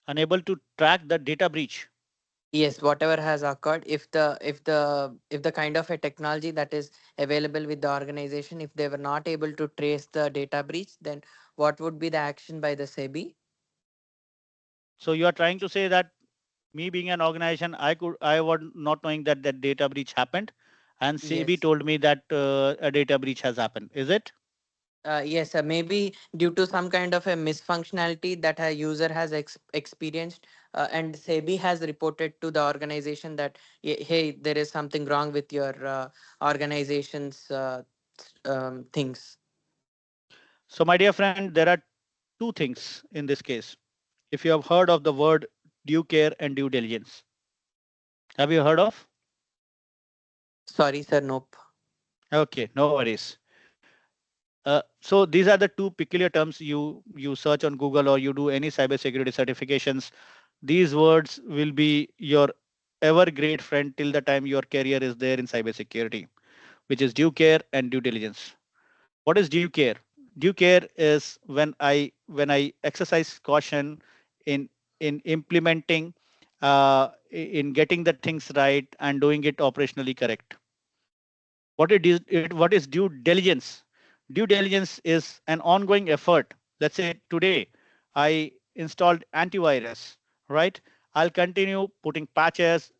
Unable to track the data breach. Yes, whatever has occurred, if the kind of a technology that is available with the organization, if they were not able to trace the data breach, then what would be the action by the SEBI? So you are trying to say that me being an organization, I was not knowing that that data breach happened, and SEBI Yes. told me that a data breach has happened. Is it? Yes, maybe due to some kind of a misfunctionality that a user has experienced, and SEBI has reported to the organization that, hey, there is something wrong with your organization's things. So my dear friend, there are two things in this case. If you have heard of the word due care and due diligence, have you heard of? Sorry, sir, nope. Okay, no worries. So these are the two peculiar terms you search on Google or you do any cybersecurity certifications. These words will be your ever great friend till the time your career is there in cybersecurity, which is due care and due diligence. What is due care? Due care is when I exercise caution in implementing, in getting the things right and doing it operationally correct. What is due diligence? Due diligence is an ongoing effort. Let's say today I installed antivirus, right? I'll continue putting patches,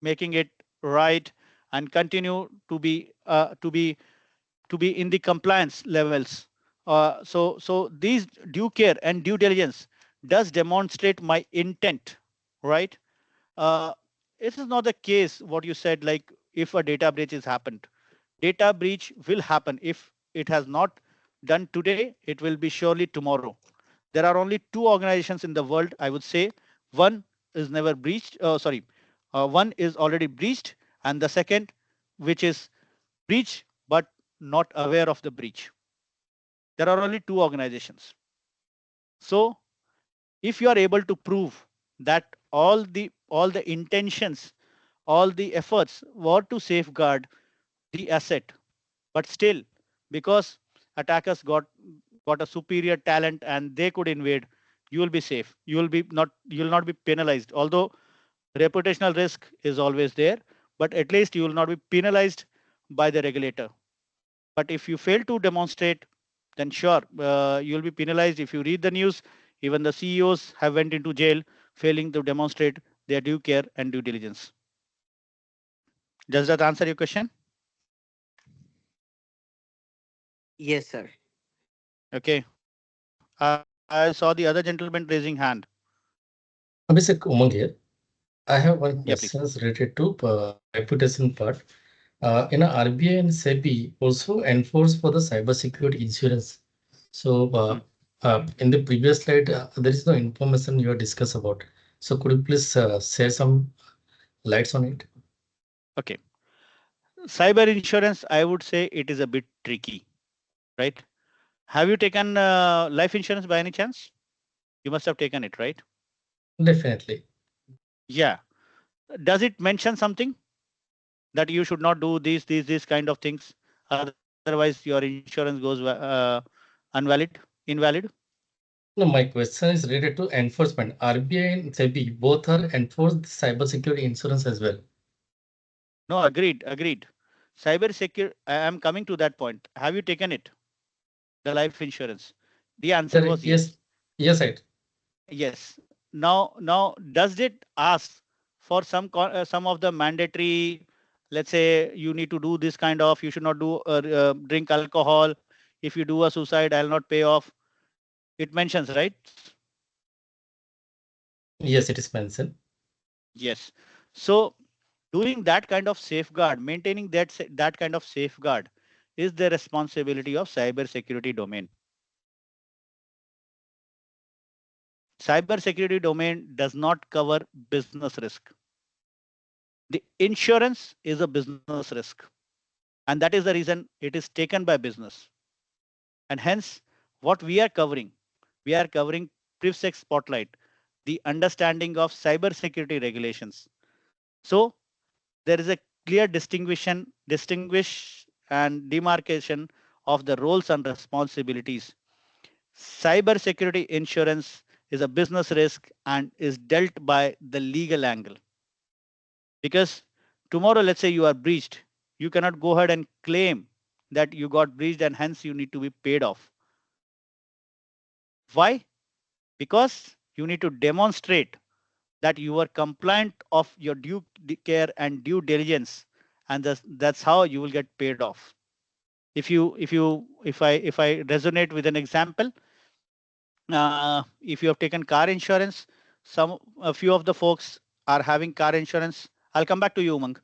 making it right, and continue to be in the compliance levels. So these due care and due diligence does demonstrate my intent, right? Uh, this is not the case what you said, like if a data breach has happened. Data breach will happen. If it has not done today, it will be surely tomorrow. There are only two organizations in the world, I would say. One is never breached. Sorry, one is already breached, and the second, which is breach but not aware of the breach. There are only two organizations. So if you are able to prove that all the intentions, all the efforts were to safeguard the asset, but still, because attackers got a superior talent and they could invade, you will be safe. You will not be penalized. Although reputational risk is always there, but at least you will not be penalized by the regulator. But if you fail to demonstrate, then sure, you will be penalized. If you read the news, even the CEOs have went into jail failing to demonstrate their due care and due diligence. Does that answer your question? Yes, sir. Okay. I saw the other gentleman raising hand. Abhishek Umang here. I have Yeah, one please. question related to reputation part. RBI and SEBI also enforce for the cybersecurity insurance. So Hmm. in the previous slide, there is no information you have discussed about. So could you please share some lights on it? Okay. Cyber insurance, I would say it is a bit tricky, right? Have you taken life insurance by any chance? You must have taken it, right? Definitely. Yeah. Does it mention something that you should not do these kind of things? Otherwise, your insurance goes invalid. No, my question is related to enforcement. RBI and SEBI both are enforce the cybersecurity insurance as well. No, agreed. Cyber secure. I am coming to that point. Have you taken it, the life insurance? The answer was Correct. yes. Yes. Yes, right. Yes. Now, does it ask for some of the mandatory? Let's say you need to do this kind of. You should not do drink alcohol. If you do a suicide, I'll not pay off. It mentions, right? Yes, it is mentioned. Yes. So doing that kind of safeguard, maintaining that kind of safeguard, is the responsibility of cyber security domain. Cybersecurity domain does not cover business risk. The insurance is a business risk. And that is the reason it is taken by business. And hence, what we are covering, we are covering PrivSec Spotlight, the understanding of cybersecurity regulations. So there is a clear distinguish and demarcation of the roles and responsibilities. Cybersecurity insurance is a business risk and is dealt by the legal angle. Because tomorrow, let's say you are breached, you cannot go ahead and claim that you got breached and hence you need to be paid off. Why? Because you need to demonstrate that you are compliant of your due care and due diligence, and that's how you will get paid off. If I resonate with an example, if you have taken car insurance, a few of the folks are having car insurance. I'll come back to you, Umang.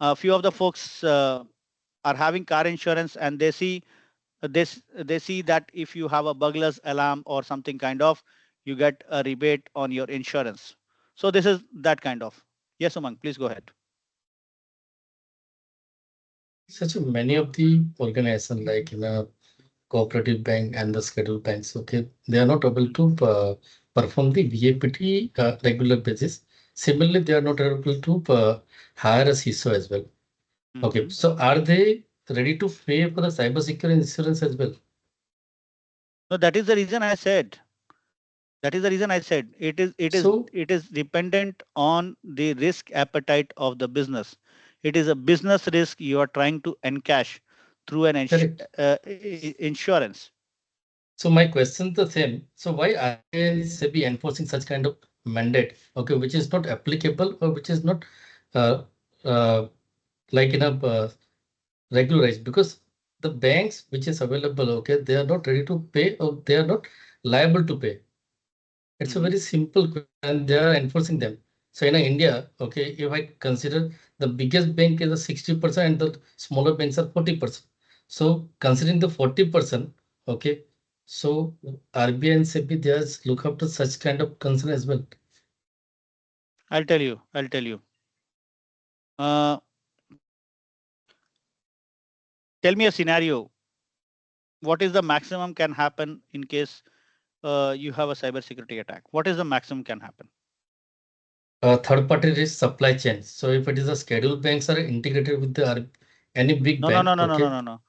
A few of the folks are having car insurance, and they see that if you have a burglar's alarm or something kind of, you get a rebate on your insurance. So this is that kind of. Yes, Umang, please go ahead. Such many of the organizations like cooperative bank and the scheduled banks, okay, they are not able to perform the VAPT regular basis. Similarly, they are not able to hire a CISO as well. Okay, so are they ready to pay for the cybersecurity insurance as well? No, that is the reason I said. That is the reason I said it is dependent on the risk appetite of the business. It is a business risk you are trying to encash through an insurance. So my question is the same. So why RBI and SEBI enforcing such kind of mandate, okay, which is not applicable or which is not uh, uh, like regularized? Because the banks which is available, okay, they are not ready to pay or they are not liable to pay. It's a very simple question and they are enforcing them. So in India, okay, if I consider the biggest bank is a 60% and the smaller banks are 40%. So considering the 40%, okay, so RBI and SEBI, they just look after such kind of concern as well. I'll tell you. Uh, Tell me a scenario. What is the maximum can happen in case you have a cybersecurity attack? What is the maximum can happen? Third party risk supply chain. So if it is a scheduled banks are integrated with the any big bank, No.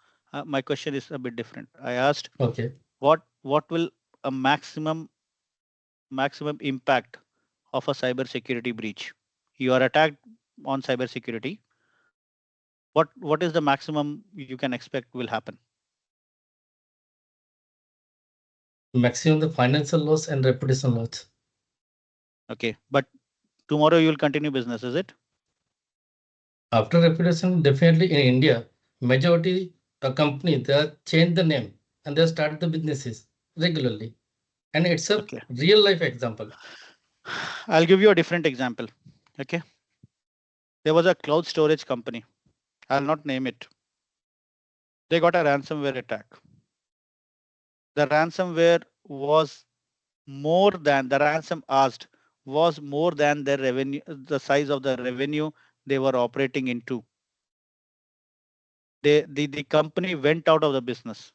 My question is a bit different. I asked, okay, what will a maximum impact of a cybersecurity breach? You are attacked on cybersecurity. What is the maximum you can expect will happen? maximum the financial loss and reputation loss. Okay, but tomorrow you will continue business, is it? After reputation, definitely in India, majority the company they have changed the name and they start the businesses regularly, and it's a Okay. real life example. I'll give you a different example. Okay. There was a cloud storage company. I'll not name it. They got a ransomware attack. The ransomware was more than the ransom asked was more than their revenue, the size of the revenue they were operating into. The company went out of the business.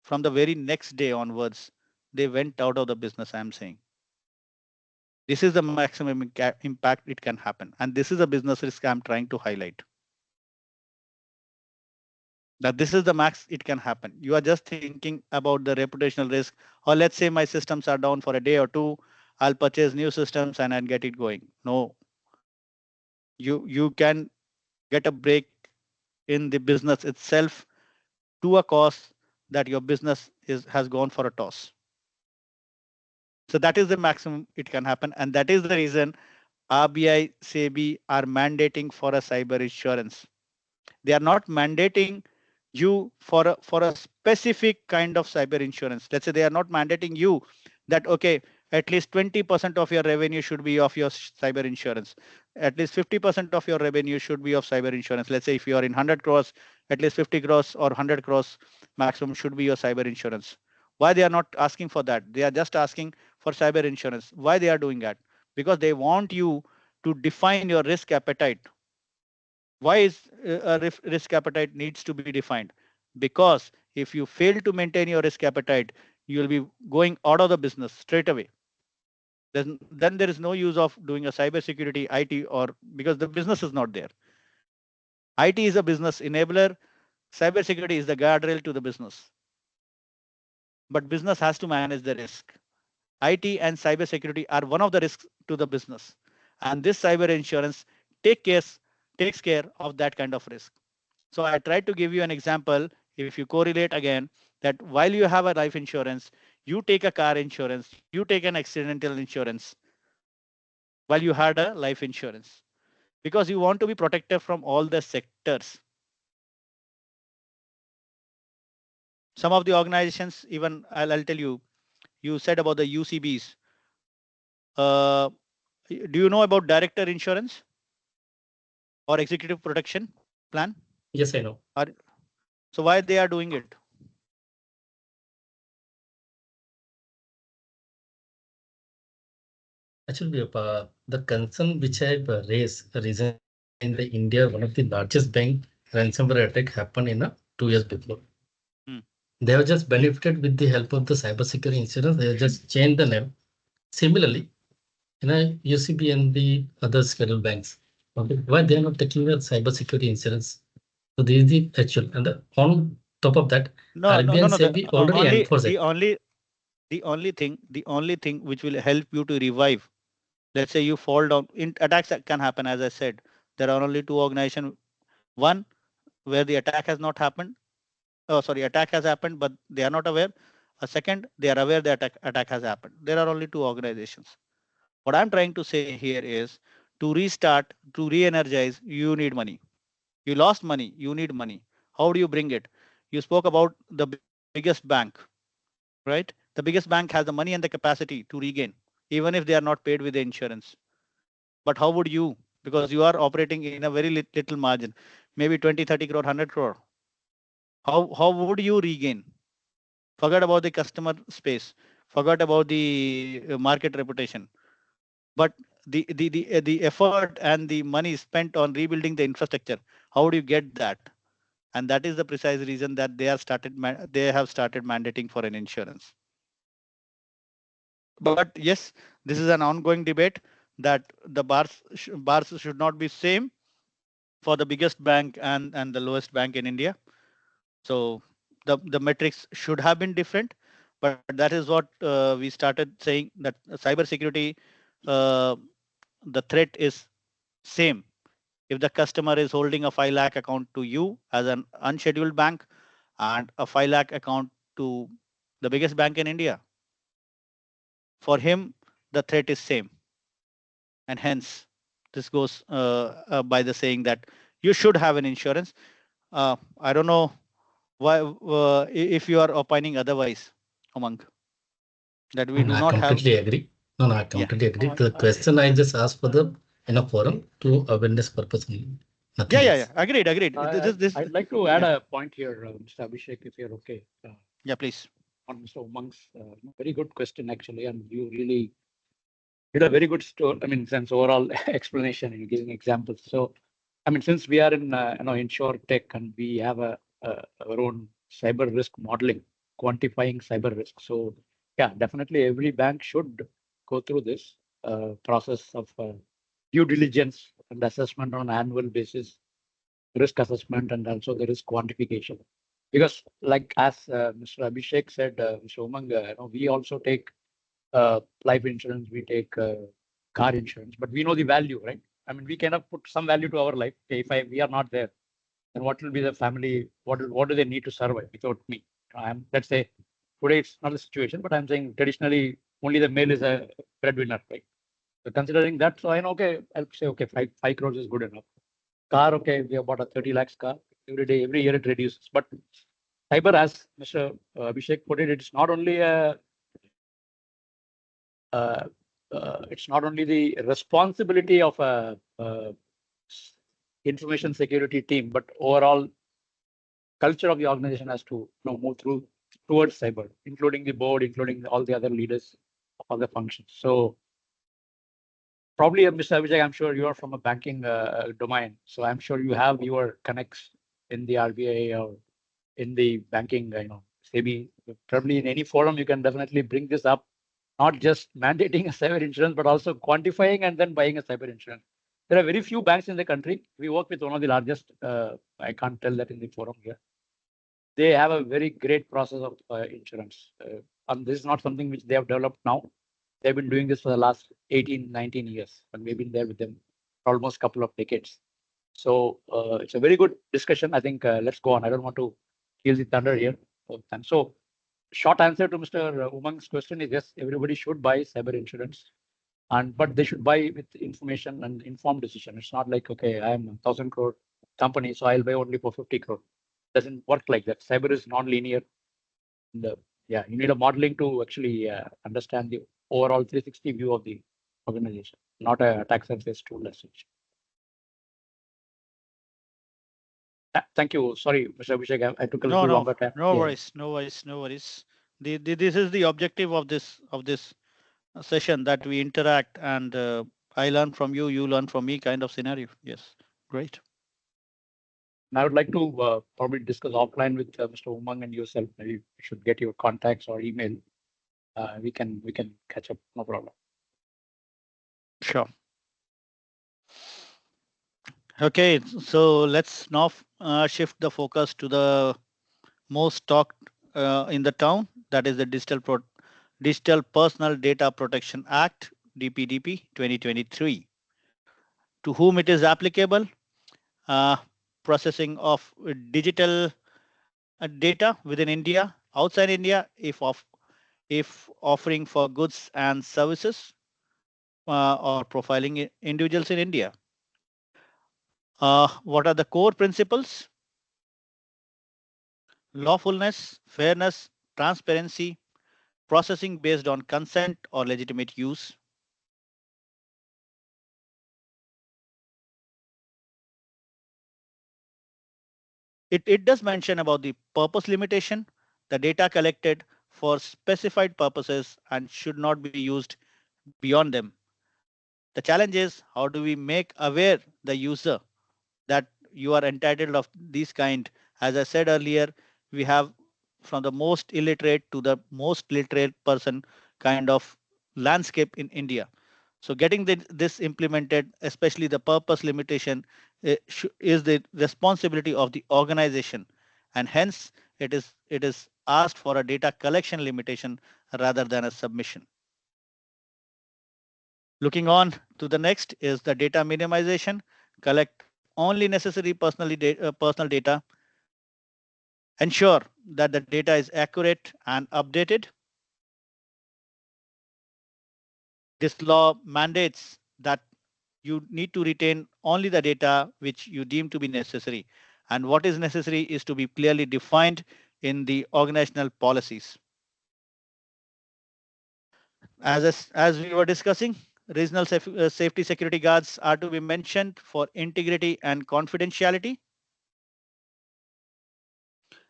From the very next day onwards, they went out of the business. I'm saying this is the maximum impact it can happen, and this is a business risk I'm trying to highlight. That this is the max it can happen. You are just thinking about the reputational risk, or let's say my systems are down for a day or two, I'll purchase new systems and I'll get it going. No, you can get a break in the business itself to a cost that your business has gone for a toss. So that is the maximum it can happen, and that is the reason RBI, SEBI are mandating for a cyber insurance. They are not mandating you for a specific kind of cyber insurance. Let's say they are not mandating you that okay, at least 20% of your revenue should be of your cyber insurance. At least 50% of your revenue should be of cyber insurance. Let's say if you are in 100 crores, at least 50 crores or 100 crores maximum should be your cyber insurance. Why they are not asking for that? They are just asking for cyber insurance. Why they are doing that? Because they want you to define your risk appetite. Why is a risk appetite needs to be defined? Because if you fail to maintain your risk appetite, you will be going out of the business straight away. Then there is no use of doing a cybersecurity IT, or because the business is not there. IT is a business enabler. Cybersecurity is the guardrail to the business. But business has to manage the risk. IT and cybersecurity are one of the risks to the business. And this cyber insurance takes care of that kind of risk. So I tried to give you an example. If you correlate again, that while you have a life insurance, you take a car insurance, you take an accidental insurance while you had a life insurance, because you want to be protected from all the sectors. Some of the organizations, even I'll tell you, you said about the UCBs. Uh, do you know about director insurance or executive protection plan? Yes, I know. So why they are doing it? Actually, the concern which I've raised recently in the India, one of the largest bank ransomware attack happened in 2 years before. They have just benefited with the help of the cybersecurity insurance. They have just changed the name. Similarly, UCB and the other scheduled banks, okay, why they are not taking the cybersecurity insurance? So this is the actual, and on top of that, RBI and SEBI already enforce it. The only thing which will help you to revive, let's say you fall down, attacks that can happen. As I said, there are only two organizations. One where the attack has not happened. Oh, sorry, attack has happened, but they are not aware. A second, they are aware the attack has happened. There are only two organizations. What I'm trying to say here is, to restart, to re-energize, you need money. You lost money, you need money. How do you bring it? You spoke about the biggest bank, right? The biggest bank has the money and the capacity to regain, even if they are not paid with the insurance. But how would you? Because you are operating in a very little margin, maybe 20, 30 crore, 100 crore. How would you regain? Forget about the customer space, forget about the market reputation. But the effort and the money spent on rebuilding the infrastructure, how do you get that? And that is the precise reason that they have started mandating for an insurance. But yes, this is an ongoing debate that the bars should not be same for the biggest bank and the lowest bank in India. So the metrics should have been different, but that is what we started saying, that cybersecurity, uh, the threat is same. If the customer is holding a 5 lakh account to you as an unscheduled bank and a 5 lakh account to the biggest bank in India, for him the threat is same. And hence this goes by the saying that you should have an insurance. I don't know why if you are opining otherwise, Umang, that we do I not have. completely agree. No, I completely agree. The question I just asked for the forum to awareness purpose only. Nothing else. Agreed. I'd like to add a point here, Mr. Abhishek, if you're okay. Please. On Mr. Umang's very good question, actually, and you really did a very good story. I mean, sense overall explanation and giving examples. So, I mean, since we are in insure tech and we have our own cyber risk modeling, quantifying cyber risk. So, yeah, definitely every bank should go through this process of due diligence and assessment on an annual basis, risk assessment, and also the risk quantification. Because, like as Mr. Abhishek said, Mr. Umang, we also take life insurance, we take car insurance, but we know the value, right? I mean, we cannot put some value to our life. Okay, if we are not there, then what will be the family? What do they need to survive without me? Let's say today it's not the situation, but I'm saying traditionally only the male is a breadwinner, right? So considering that, so I know, okay, I'll say, okay, five crores is good enough. Car, okay, we have bought a 30 lakhs car. Every year it reduces. But cyber, as Mr. Abhishek put it, it's not only the responsibility of a information security team, but overall culture of the organization has to move through towards cyber, including the board, including all the other leaders of other functions. So probably, Mr. Abhishek, I'm sure you are from a banking domain, so I'm sure you have your connects in the RBI or in the banking, maybe probably in any forum, you can definitely bring this up, not just mandating a cyber insurance, but also quantifying and then buying a cyber insurance. There are very few banks in the country. We work with one of the largest, I can't tell that in the forum here. They have a very great process of insurance. And this is not something which they have developed now. They've been doing this for the last 18, 19 years, and we've been there with them for almost a couple of decades. So it's a very good discussion. I think let's go on. I don't want to kill the thunder here. And so short answer to Mr. Umang's question is yes, everybody should buy cyber insurance, but they should buy with information and informed decision. It's not like, okay, I am a 1,000 crore company, so I'll buy only for 50 crore. Doesn't work like that. Cyber is non-linear. Yeah, you need a modeling to actually understand the overall 360 view of the organization, not a attack surface tool as such. Thank you. Sorry, Mr. Abhishek, I took a little longer time. No worries, no worries, no worries. This is the objective of this session, that we interact, and I learn from you, you learn from me, kind of scenario. Yes, great. And I would like to probably discuss offline with Mr. Umang and yourself. Maybe we should get your contacts or email. We can catch up. No problem. Sure. Okay, so let's now shift the focus to the most talked in the town, that is the Digital Personal Data Protection Act, DPDP 2023. To whom it is applicable? Uh, Processing of digital data within India, outside India, if offering for goods and services, or profiling individuals in India. What are the core principles? Lawfulness, fairness, transparency, processing based on consent or legitimate use. It does mention about the purpose limitation, the data collected for specified purposes and should not be used beyond them. The challenge is, how do we make aware the user that you are entitled of these kind? As I said earlier, we have from the most illiterate to the most literate person kind of landscape in India. So getting this implemented, especially the purpose limitation, is the responsibility of the organization, and hence it is asked for a data collection limitation rather than a submission. Looking on to the next is the data minimization. Collect only necessary personal data. Ensure that the data is accurate and updated. This law mandates that you need to retain only the data which you deem to be necessary. And what is necessary is to be clearly defined in the organizational policies. As we were discussing, regional safety security guards are to be mentioned for integrity and confidentiality.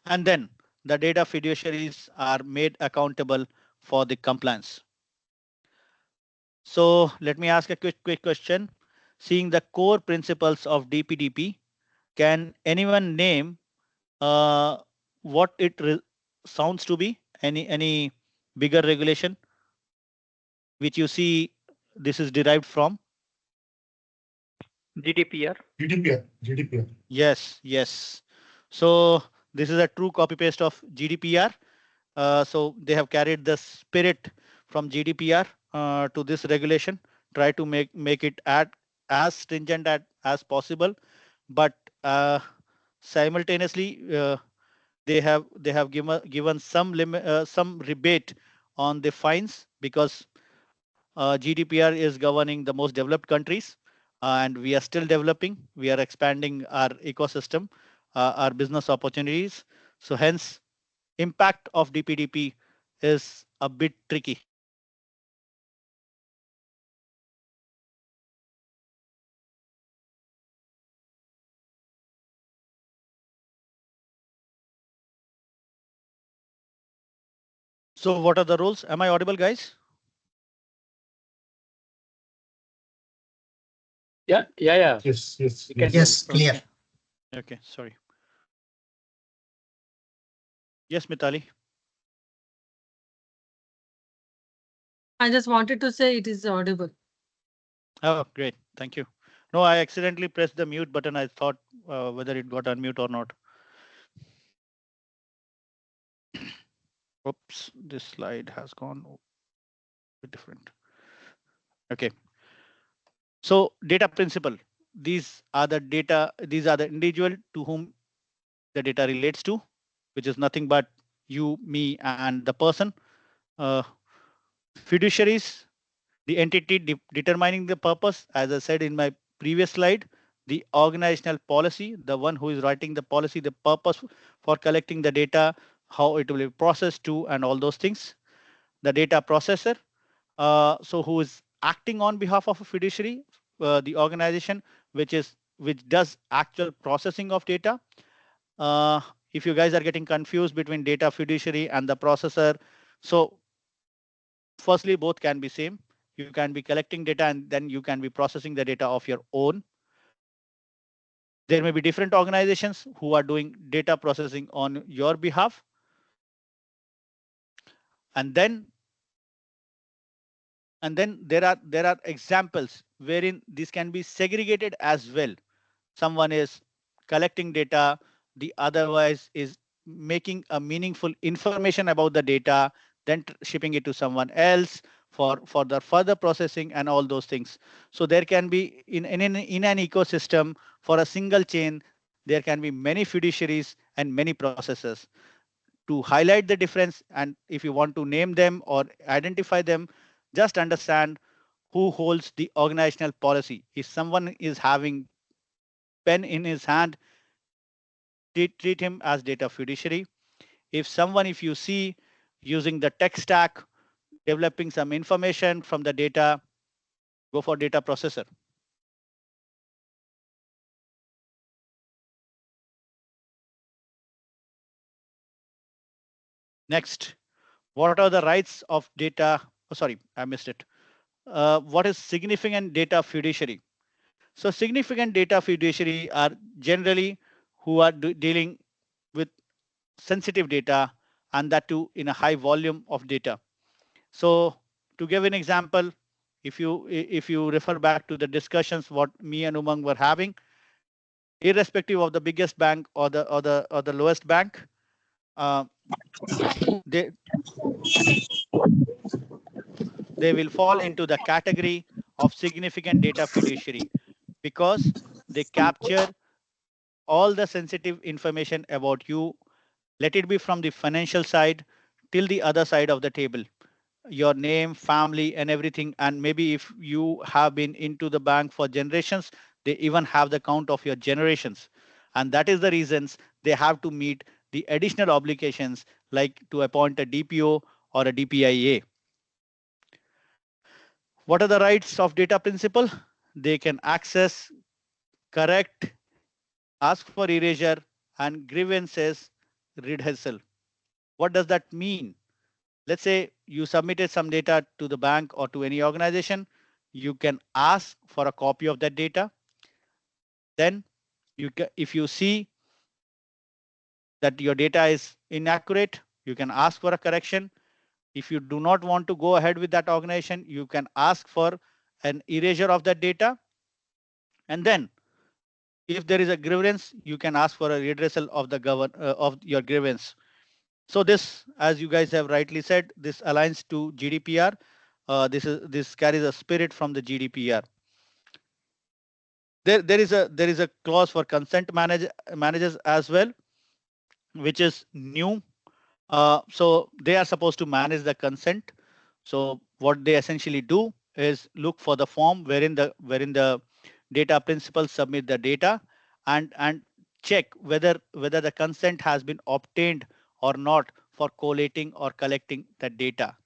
And then the data fiduciaries are made accountable for the compliance. So let me ask a quick question. Seeing the core principles of DPDP, can anyone name what it sounds to be? Any bigger regulation which you see this is derived from? GDPR. GDPR. Yes, yes. So this is a true copy paste of GDPR. So they have carried the spirit from GDPR to this regulation, try to make it as stringent as possible, but simultaneously they have given some rebate on the fines, because GDPR is governing the most developed countries, and we are still developing. We are expanding our ecosystem, our business opportunities. So hence, impact of DPDP is a bit tricky. So what are the rules? Am I audible, guys? Yeah. Yes, yes, We can yes. hear you. Yes, clear. Okay, sorry. Yes, Mitali. I just wanted to say it is audible. Oh, great. Thank you. No, I accidentally pressed the mute button. I thought whether it got unmute or not. Oops, this slide has gone a bit different. Okay. So data principle. These are the data. These are the individual to whom the data relates to, which is nothing but you, me, and the person. Uh, Fiduciaries, the entity determining the purpose, as I said in my previous slide, the organizational policy, the one who is writing the policy, the purpose for collecting the data, how it will be processed to, and all those things. The data processor, so who is acting on behalf of a fiduciary, the organization which does actual processing of data. Uh, if you guys are getting confused between data fiduciary and the processor, so firstly, both can be same. You can be collecting data and then you can be processing the data of your own. There may be different organizations who are doing data processing on your behalf. And then there are examples wherein this can be segregated as well. Someone is collecting data, the otherwise is making a meaningful information about the data, then shipping it to someone else for the further processing and all those things. So there can be in an ecosystem for a single chain, there can be many fiduciaries and many processors. To highlight the difference, and if you want to name them or identify them, just understand who holds the organizational policy. If someone is having pen in his hand, treat him as data fiduciary. If you see using the tech stack, developing some information from the data, go for data processor. Next, what are the rights of data? Oh, sorry, I missed it. What is significant data fiduciary? So significant data fiduciary are generally who are dealing with sensitive data, and that too in a high volume of data. So to give an example, if you refer back to the discussions what me and Umang were having, irrespective of the biggest bank or the lowest bank, uh, they they will fall into the category of significant data fiduciary because they capture all the sensitive information about you, let it be from the financial side till the other side of the table, your name, family, and everything. And maybe if you have been into the bank for generations, they even have the count of your generations. And that is the reasons they have to meet the additional obligations like to appoint a DPO or a DPIA. What are the rights of data principal? They can access, correct, ask for erasure, and grievances redressal. What does that mean? Let's say you submitted some data to the bank or to any organization, you can ask for a copy of that data. Then if you see that your data is inaccurate, you can ask for a correction. If you do not want to go ahead with that organization, you can ask for an erasure of that data. And then if there is a grievance, you can ask for a redressal of the of your grievance. So this, as you guys have rightly said, this aligns to GDPR. This carries a spirit from the GDPR. There is a clause for consent managers as well, which is new. So they are supposed to manage the consent. So what they essentially do is look for the form wherein the data principals submit the data and check whether the consent has been obtained or not for collating or collecting the data.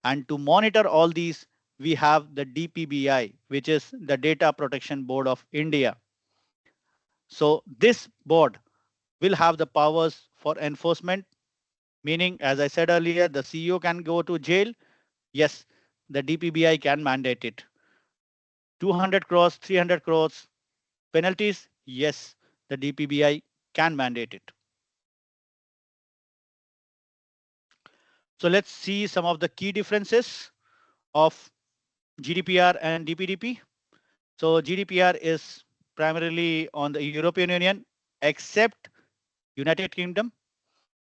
And to monitor all these, we have the DPBI, which is the Data Protection Board of India. So this board will have the powers for enforcement Meaning, as I said earlier, the CEO can go to jail. Yes, the DPBI can mandate it. 200 crores, 300 crores penalties. Yes, the DPBI can mandate it. So let's see some of the key differences of GDPR and DPDP. So GDPR is primarily on the European Union, except United Kingdom,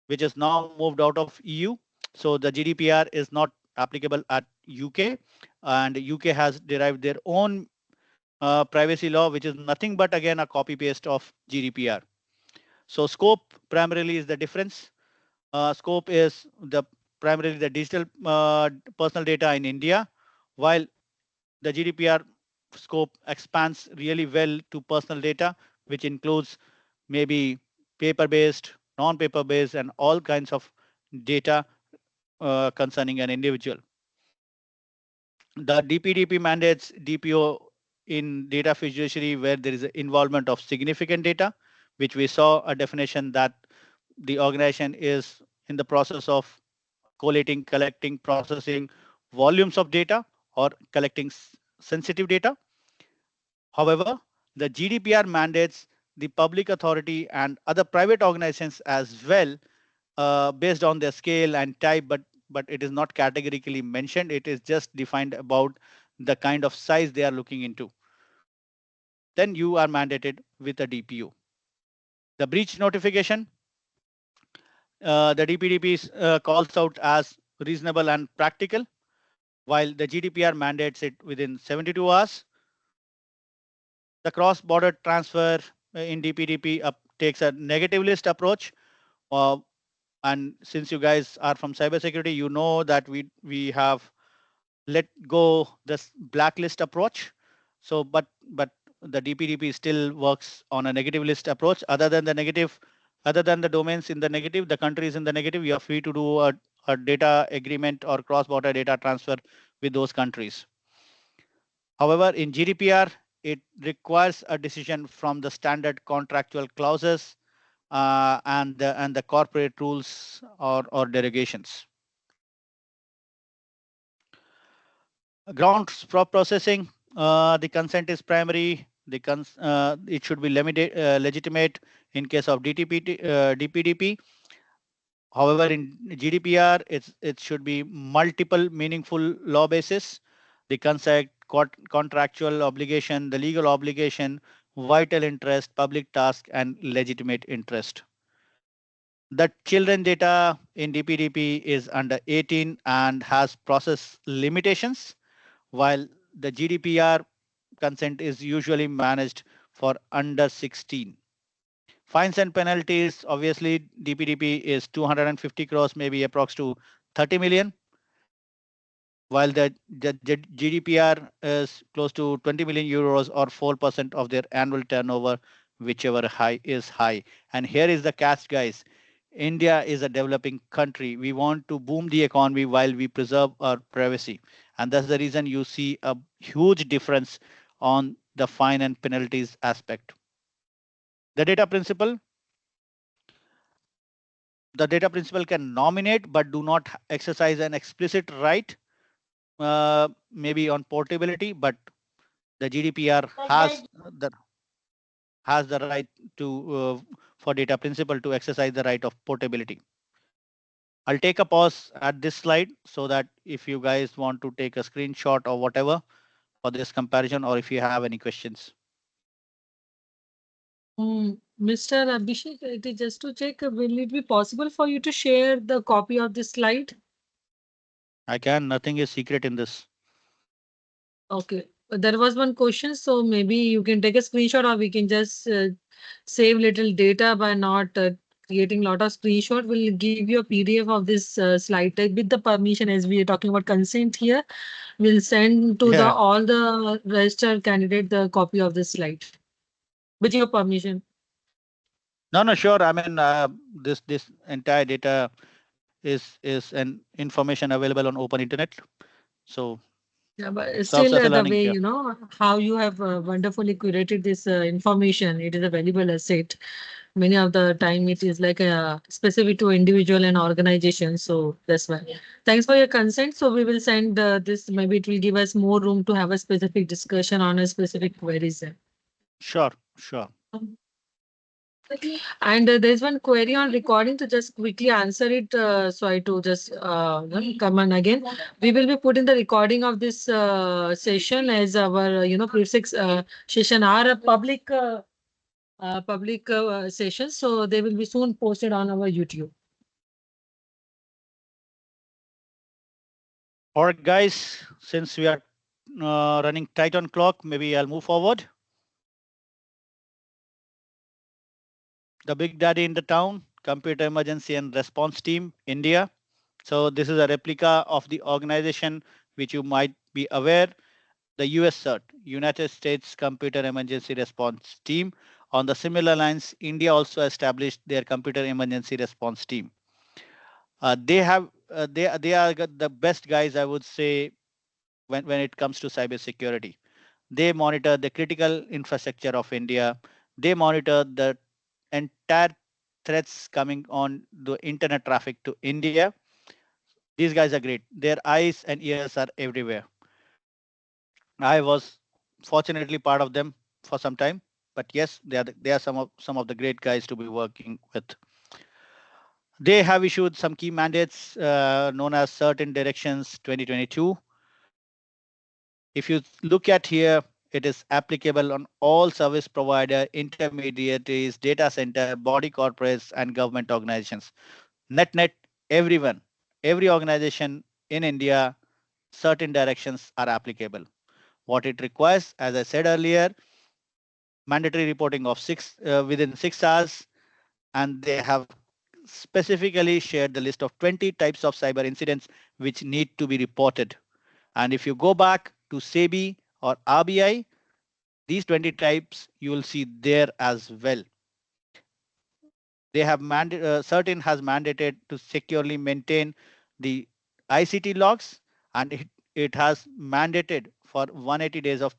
which is now moved out of EU. So the GDPR is not applicable at UK, and UK has derived their own privacy law, which is nothing but again a copy paste of GDPR. So scope primarily is the difference. Scope is the primarily the digital personal data in India, while the GDPR scope expands really well to personal data, which includes maybe paper-based, non-paper-based, and all kinds of data concerning an individual. The DPDP mandates DPO in data fiduciary where there is an involvement of significant data, which we saw a definition that the organization is in the process of collating, collecting, processing volumes of data or collecting sensitive data. However, the GDPR mandates the public authority and other private organizations as well, based on their scale and type, but it is not categorically mentioned. It is just defined about the kind of size they are looking into. Then you are mandated with a DPO. The breach notification, the DPDP calls out as reasonable and practical, while the GDPR mandates it within 72 hours. The cross-border transfer in DPDP takes a negative list approach. Uh, and since you guys are from cybersecurity, you know that we have let go this blacklist approach. So, but the DPDP still works on a negative list approach. Other than the domains in the negative, the countries in the negative, you are free to do a data agreement or cross-border data transfer with those countries. However, in GDPR, it requires a decision from the standard contractual clauses and the corporate rules or derogations. Grounds for processing, the consent is primary. It should be legitimate in case of DPDP. However, in GDPR, it should be multiple meaningful law basis. The consent, contractual obligation, the legal obligation, vital interest, public task, and legitimate interest. The children data in DPDP is under 18 and has process limitations, while the GDPR consent is usually managed for under 16. Fines and penalties, obviously DPDP is 250 crores, maybe approx to 30 million, while the GDPR is close to 20 million euros or 4% of their annual turnover, whichever high is high. And here is the catch, guys. India is a developing country. We want to boom the economy while we preserve our privacy. And that's the reason you see a huge difference on the fine and penalties aspect. The data principle. The data principle can nominate but do not exercise an explicit right, maybe on portability, but the GDPR has the right to for data principle to exercise the right of portability. I'll take a pause at this slide so that if you guys want to take a screenshot or whatever for this comparison, or if you have any questions. Mr. Abhishek, it is just to check, will it be possible for you to share the copy of this slide? I can, nothing is secret in this. Okay, there was one question, so maybe you can take a screenshot or we can just save little data by not creating lot of screenshot. We'll give you a PDF of this slide deck with the permission, as we are talking about consent here. We'll send to the all the registered candidate the copy of this slide with your permission. No, sure. I mean, this entire data is an information available on open internet. So yeah, but self still the learning. way you know how you have wonderfully curated this information, it is a valuable asset. Many of the time it is like a specific to individual and organization. So that's why. Thanks for your consent. So we will send this. Maybe it will give us more room to have a specific discussion on a specific queries. Sure, sure. And there's one query on recording to just quickly answer it. So I to just come on again. We will be putting the recording of this session as our PrivSec session are a public session. So they will be soon posted on our YouTube. All right, guys, since we are running tight on clock, maybe I'll move forward. The big daddy in the town, Computer Emergency and Response Team, India. So this is a replica of the organization which you might be aware, the US CERT, United States Computer Emergency Response Team. On the similar lines, India also established their Computer Emergency Response Team. They are the best guys, I would say, when it comes to cybersecurity. They monitor the critical infrastructure of India. They monitor the entire threats coming on the internet traffic to India. These guys are great. Their eyes and ears are everywhere. I was fortunately part of them for some time, but yes, they are some of the great guys to be working with. They have issued some key mandates known as Certain Directions 2022. If you look at here, it is applicable on all service provider, intermediaries, data center, body corporates, and government organizations. Net, everyone, every organization in India, certain directions are applicable. What it requires, as I said earlier, mandatory reporting of within 6 hours, and they have specifically shared the list of 20 types of cyber incidents which need to be reported. And if you go back to SEBI or RBI, these 20 types you will see there as well. They have certain has mandated to securely maintain the ICT logs, and it has mandated for 180 days of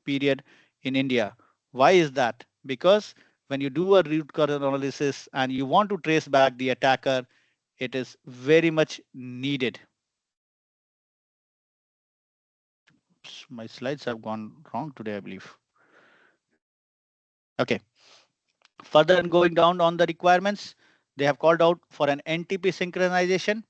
period in India. Why is that? Because when you do a root cause analysis and you want to trace back the attacker, it is very much needed. My slides have gone wrong today, I believe. Okay. Further and going down on the requirements, they have called out for an NTP synchronization,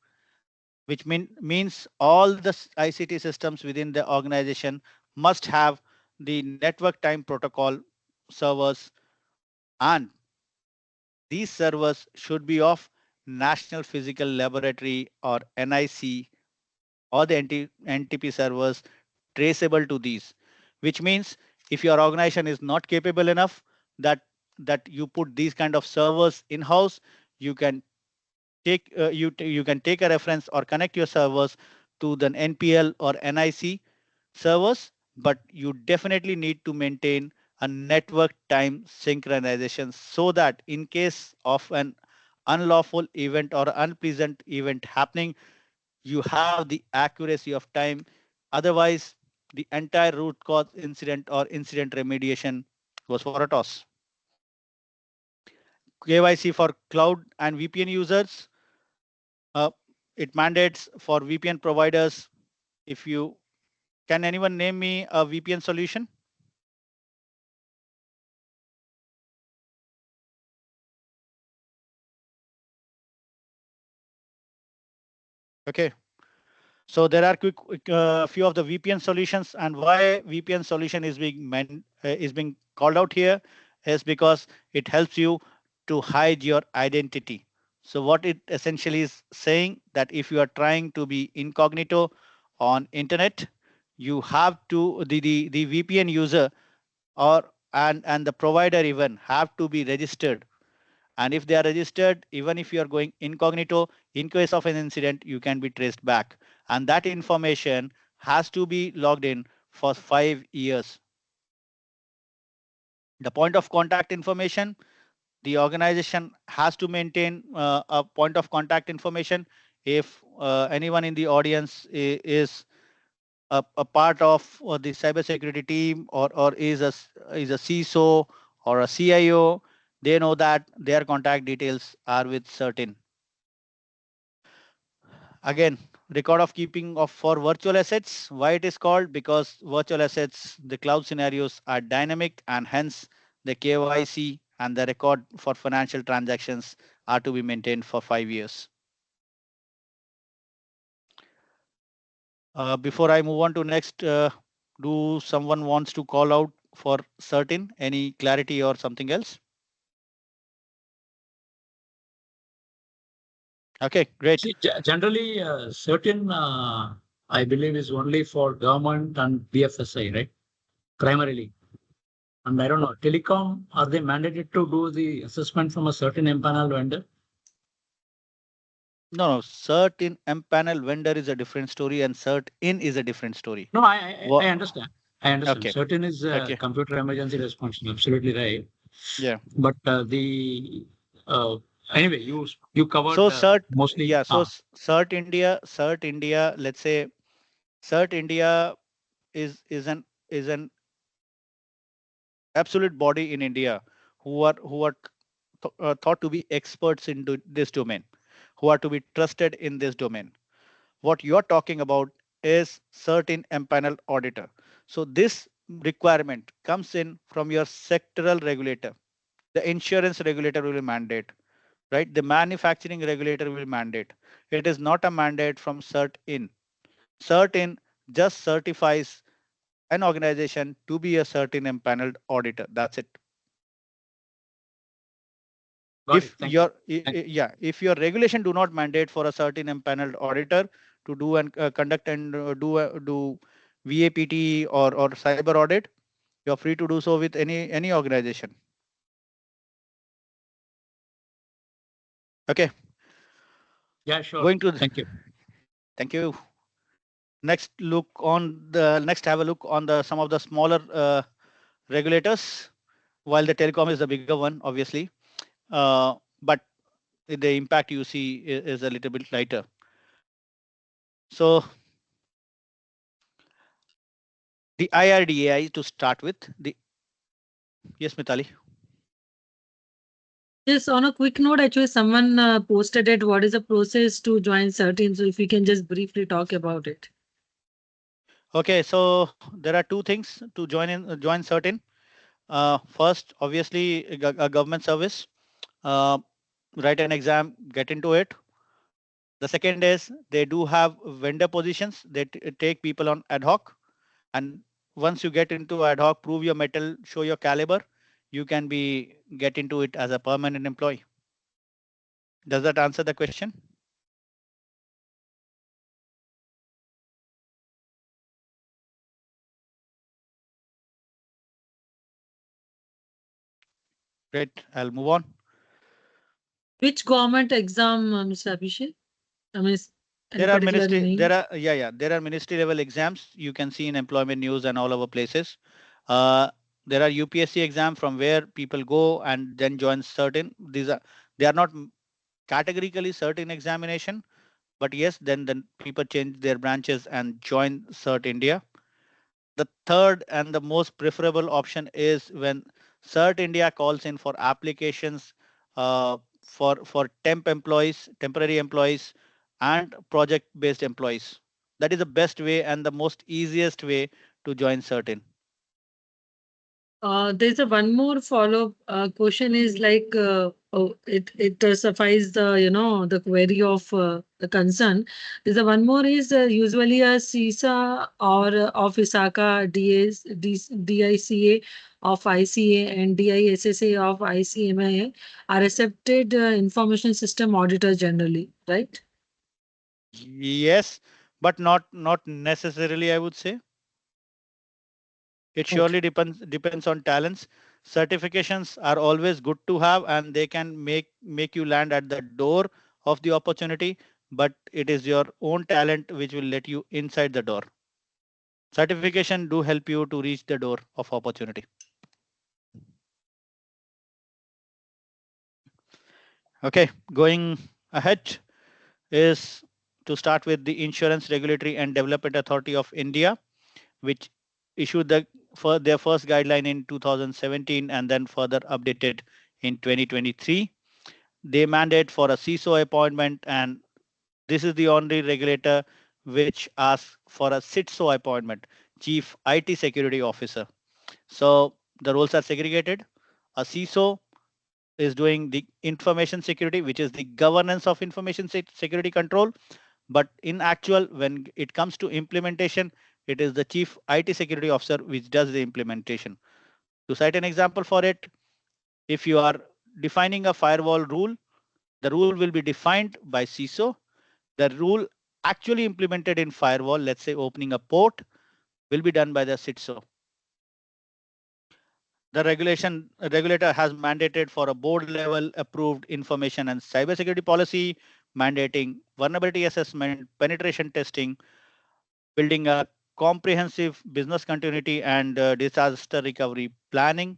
which means all the ICT systems within the organization must have the network time protocol servers, and these servers should be of National Physical Laboratory or NIC, or the NTP servers traceable to these, which means if your organization is not capable enough that you put these kind of servers in house, you can you can take a reference or connect your servers to the NPL or NIC servers, but you definitely need to maintain a network time synchronization so that in case of an unlawful event or unpleasant event happening, you have the accuracy of time. Otherwise, the entire root cause incident or incident remediation goes for a toss. KYC for cloud and VPN users. Uh, it mandates for VPN providers. If you can, anyone name me a VPN solution? Okay. So there are quick few of the VPN solutions, and why VPN solution is being called out here is because it helps you to hide your identity. So what it essentially is saying that if you are trying to be incognito on internet, you have to the VPN user or and the provider even have to be registered. And if they are registered, even if you are going incognito, in case of an incident, you can be traced back. And that information has to be logged in for 5 years. The point of contact information, the organization has to maintain a point of contact information. If anyone in the audience is a part of the cybersecurity team or is a CISO or a CIO, They know that their contact details are with certain. Again, record of keeping of for virtual assets. Why it is called? Because virtual assets, the cloud scenarios are dynamic, and hence the KYC and the record for financial transactions are to be maintained for 5 years. Before I move on to next, do someone wants to call out for certain any clarity or something else? Okay, great. See, generally, certain, I believe, is only for government and BFSI, right? Primarily. And I don't know, telecom, are they mandated to do the assessment from a certain empanel vendor? No, cert in empanel vendor is a different story, and cert in is a different story. No, I understand. I understand. Okay. Certain is Okay. computer emergency response. Absolutely right. Yeah. But anyway, you covered So cert, mostly. yeah. So cert India. Let's say cert India is an absolute body in India who are thought to be experts in this domain, who are to be trusted in this domain. What you're talking about is certain empanel auditor. So this requirement comes in from your sectoral regulator. The insurance regulator will mandate, right? The manufacturing regulator will mandate. It is not a mandate from cert in. Cert in just certifies an organization to be a certain empaneled auditor. That's it. Got it. If Thank your you. yeah, if your regulation do not mandate for a certain empaneled auditor to do and conduct and do VAPT or cyber audit, you're free to do so with any organization. Okay. Yeah, sure. Going to Thank you. thank you. Next have a look on the some of the smaller regulators. While the telecom is the bigger one, obviously, but the impact you see is a little bit lighter. So the IRDAI to start with. The yes, Mitali. Just on a quick note, actually, someone posted it. What is the process to join certain? So if you can just briefly talk about it. Okay, so there are two things to join certain. First, obviously, a government service. Uh, write an exam, get into it. The second is they do have vendor positions. They take people on ad hoc, and once you get into ad hoc, prove your metal, show your caliber, you can be get into it as a permanent employee. Does that answer the question? Great. I'll move on. Which government exam, Mr. Abhishek? I mean, any There are particular ministry. name? There are ministry level exams you can see in employment news and all over places. Uh, there are UPSC exam from where people go and then join certain. They are not categorically certain examination, but yes, then people change their branches and join Cert India. The third and the most preferable option is when Cert India calls in for applications for temporary employees, and project-based employees. That is the best way and the most easiest way to join Certain. There's a one more follow-up question is like it suffice the the query of the concern. There's a one more is usually a CISA or of ISACA, DICA of ICA and DISSA of ICMA are accepted information system auditors generally, right? Yes, but not necessarily, I would say. It Okay. surely depends on talents. Certifications are always good to have, and they can make you land at the door of the opportunity, but it is your own talent which will let you inside the door. Certification do help you to reach the door of opportunity. Okay, going ahead is to start with the Insurance Regulatory and Development Authority of India, which issued for their first guideline in 2017 and then further updated in 2023. They mandate for a CISO appointment, and this is the only regulator which asks for a CISO appointment, Chief IT Security Officer. So the roles are segregated. A CISO is doing the information security, which is the governance of information security control. But in actual, when it comes to implementation, it is the Chief IT Security Officer which does the implementation. To cite an example for it, if you are defining a firewall rule, the rule will be defined by CISO. The rule actually implemented in firewall, let's say opening a port, will be done by the CISO. The regulator has mandated for a board level approved information and cybersecurity policy, mandating vulnerability assessment, penetration testing, building a comprehensive business continuity and disaster recovery planning,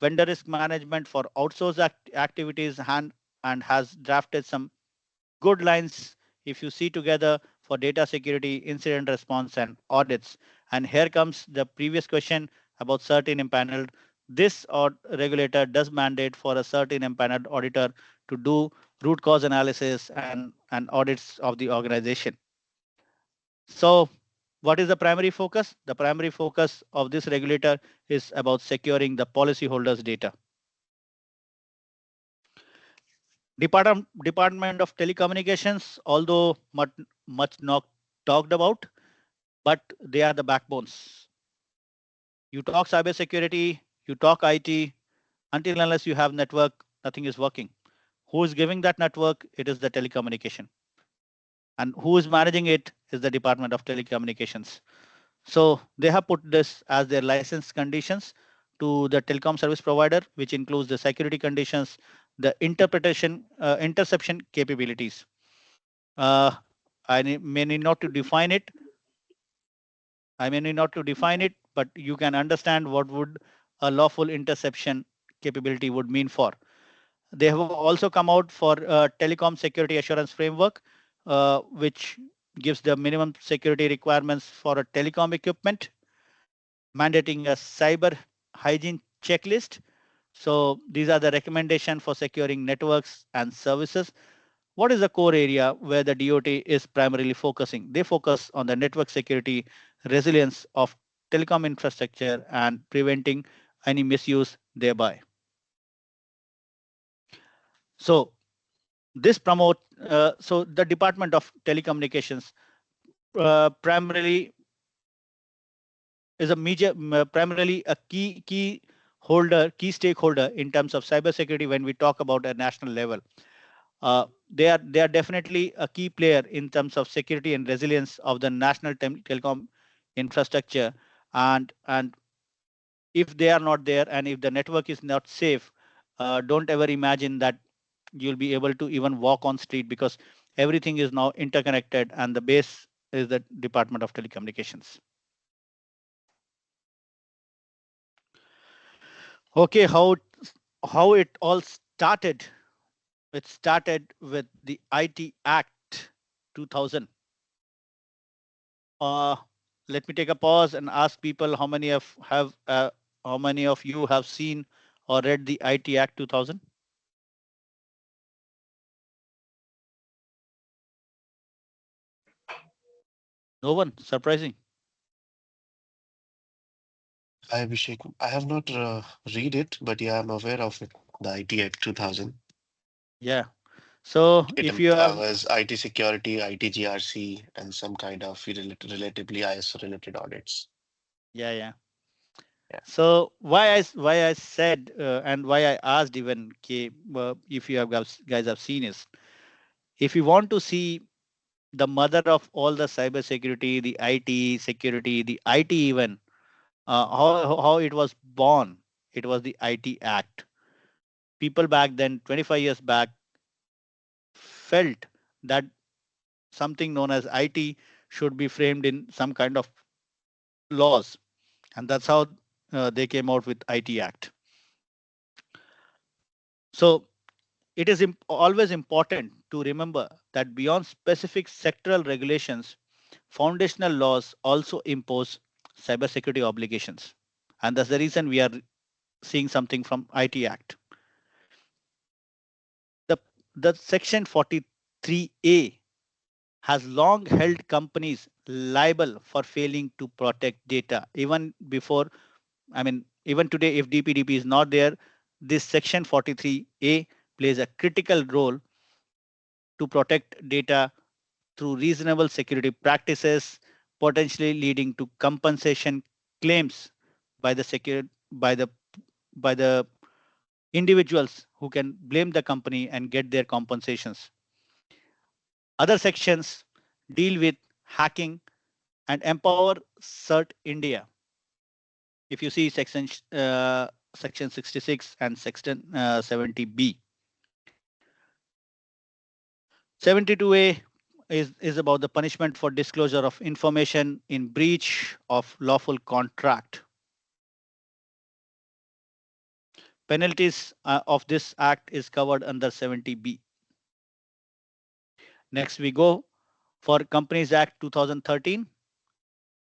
vendor risk management for outsourced activities, and has drafted some good lines if you see together for data security, incident response, and audits. And here comes the previous question about certain impaneled. This regulator does mandate for a certain impaneled auditor to do root cause analysis and audits of the organization. So what is the primary focus? The primary focus of this regulator is about securing the policyholders' data. Department of Telecommunications, although much not talked about, but they are the backbones. You talk cybersecurity, you talk IT, until unless you have network, nothing is working. Who is giving that network? It is the telecommunication. And who is managing it is the Department of Telecommunications. So they have put this as their license conditions to the telecom service provider, which includes the security conditions, the interception capabilities. I may need not to define it. I may need not to define it, but you can understand what would a lawful interception capability would mean for. They have also come out for a telecom security assurance framework, which gives the minimum security requirements for a telecom equipment, mandating a cyber hygiene checklist. So these are the recommendations for securing networks and services. What is the core area where the DOT is primarily focusing? They focus on the network security, resilience of telecom infrastructure, and preventing any misuse thereby. So this promote so the Department of Telecommunications primarily is a primarily a key stakeholder in terms of cybersecurity when we talk about a national level. They are definitely a key player in terms of security and resilience of the national telecom infrastructure. And if they are not there, and if the network is not safe, don't ever imagine that you'll be able to even walk on street, because everything is now interconnected, and the base is the Department of Telecommunications. Okay, how it all started. It started with the IT Act 2000. Uh, Let me take a pause and ask people how many how many of you have seen or read the IT Act 2000? No one. Surprising. Hi, Abhishek. I have not read it, but yeah, I'm aware of it. The IT Act 2000. Yeah. So It if you have, covers IT security, IT GRC, and some kind of relatively ISO related audits. yeah. Yeah. So why I said and why I asked even if you have guys have seen is, if you want to see the mother of all the cyber security, the IT security, the IT even, how it was born. It was the IT Act. People back then, 25 years back, felt that something known as IT should be framed in some kind of laws, and that's how they came out with IT Act. So it is always important to remember that beyond specific sectoral regulations, foundational laws also impose cybersecurity obligations, and that's the reason we are seeing something from IT Act. the Section 43A has long held companies liable for failing to protect data. Even before, even today, if DPDP is not there, this Section 43A plays a critical role to protect data through reasonable security practices, potentially leading to compensation claims by the by the by the individuals who can blame the company and get their compensations. Other sections deal with hacking and empower CERT India. If you see section 66 and section 70B. 72A is about the punishment for disclosure of information in breach of lawful contract. Penalties of this act is covered under 70B. Next we go for Companies Act 2013.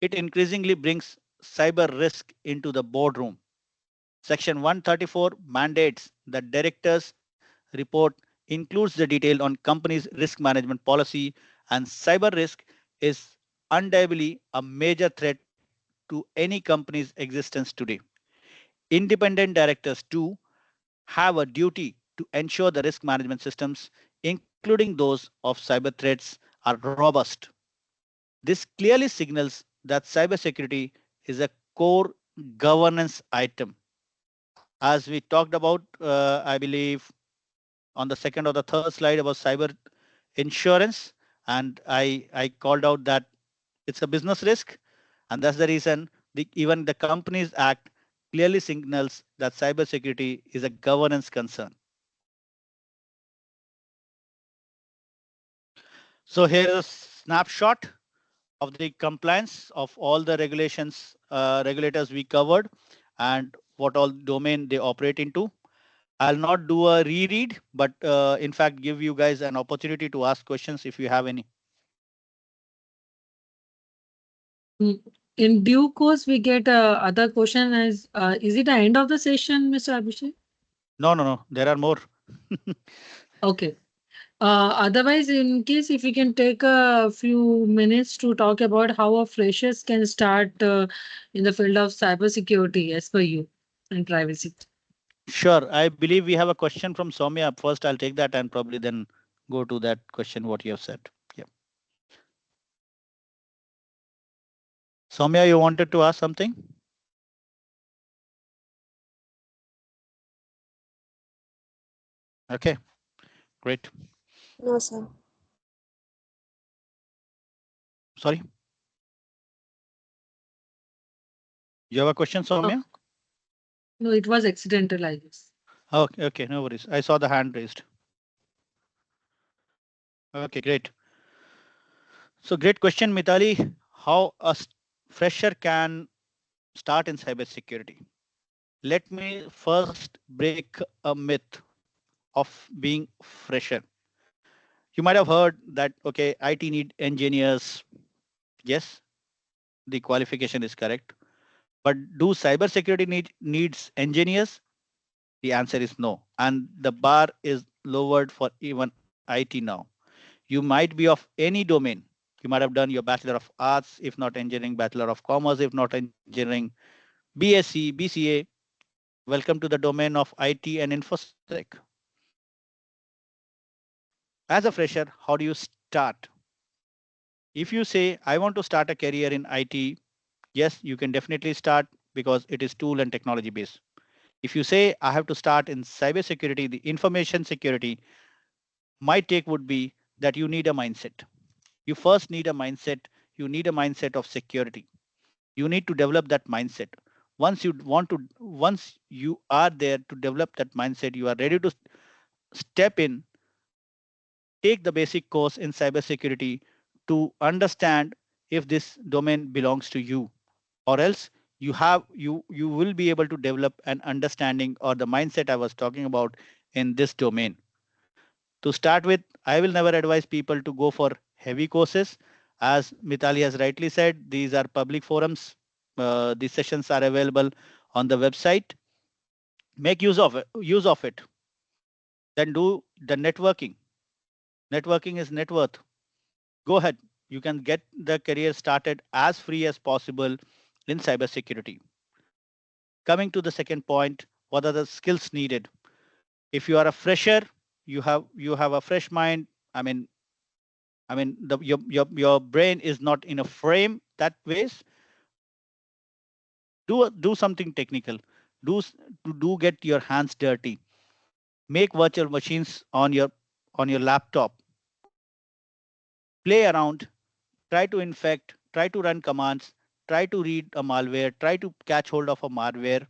It increasingly brings cyber risk into the boardroom. Section 134 mandates that directors report includes the detail on company's risk management policy, and cyber risk is undeniably a major threat to any company's existence today. Independent directors too have a duty to ensure the risk management systems, including those of cyber threats, are robust. This clearly signals that cybersecurity is a core governance item. As we talked about, I believe, on the second or the third slide about cyber insurance, and I called out that it's a business risk, and that's the reason even the Companies Act clearly signals that cybersecurity is a governance concern. So here is a snapshot of the compliance of all the regulators we covered and what all domain they operate into. I'll not do a reread, but in fact, give you guys an opportunity to ask questions if you have any. In due course, we get other question is it the end of the session, Mr. Abhishek? No. There are more. Okay. Otherwise, in case if we can take a few minutes to talk about how a freshers can start in the field of cybersecurity as per you and privacy. Sure. I believe we have a question from Soumya. First, I'll take that and probably then go to that question what you have said. Yeah. Soumya, you wanted to ask something? Okay, great. No, sir. Sorry. You have a question, Soumya? No, it was accidental, I guess. Okay, no worries. I saw the hand raised. Okay, great. So great question, Mitali. How a fresher can start in cybersecurity? Let me first break a myth of being fresher. You might have heard that, okay, IT need engineers. Yes, the qualification is correct. But do cybersecurity needs engineers? The answer is no. And the bar is lowered for even IT now. You might be of any domain. You might have done your Bachelor of Arts, if not engineering, Bachelor of Commerce, if not engineering, BSc, BCA. Welcome to the domain of IT and InfoSec. As a fresher, how do you start? If you say, I want to start a career in IT, yes, you can definitely start because it is tool and technology based. If you say, I have to start in cybersecurity, the information security, my take would be that you need a mindset. You first need a mindset. You need a mindset of security. You need to develop that mindset. Once you are there to develop that mindset, you are ready to step in, take the basic course in cybersecurity to understand if this domain belongs to you, or else you will be able to develop an understanding or the mindset I was talking about in this domain. To start with, I will never advise people to go for heavy courses. As Mitali has rightly said, these are public forums. These sessions are available on the website. Make use of it. Then do the networking. Networking is net worth. Go ahead. You can get the career started as free as possible in cybersecurity. Coming to the second point, what are the skills needed? If you are a fresher, you have a fresh mind. Your brain is not in a frame that ways. Do something technical. Do do get your hands dirty. Make virtual machines on your laptop. Play around. Try to infect. Try to run commands. Try to read a malware. Try to catch hold of a malware.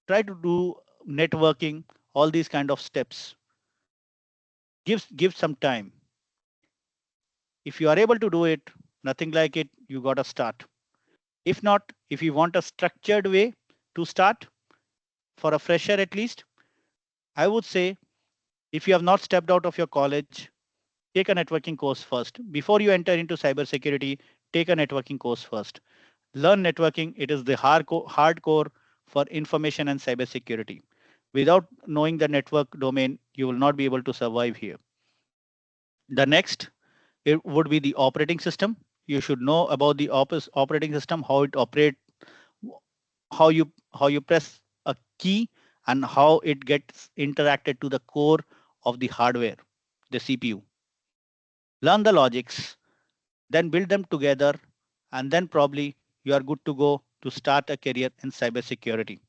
Try to do networking. All these kind of steps. Give some time. If you are able to do it, nothing like it. You got to start. If not, if you want a structured way to start for a fresher at least, I would say if you have not stepped out of your college, take a networking course first. Before you enter into cybersecurity, take a networking course first. Learn networking. It is the hardcore for information and cybersecurity. Without knowing the network domain, you will not be able to survive here. The next, it would be the operating system. You should know about the operating system, how it operates, how you press a key and how it gets interacted to the core of the hardware, the CPU. Learn the logics, then build them together, and then probably you are good to go to start a career in cybersecurity.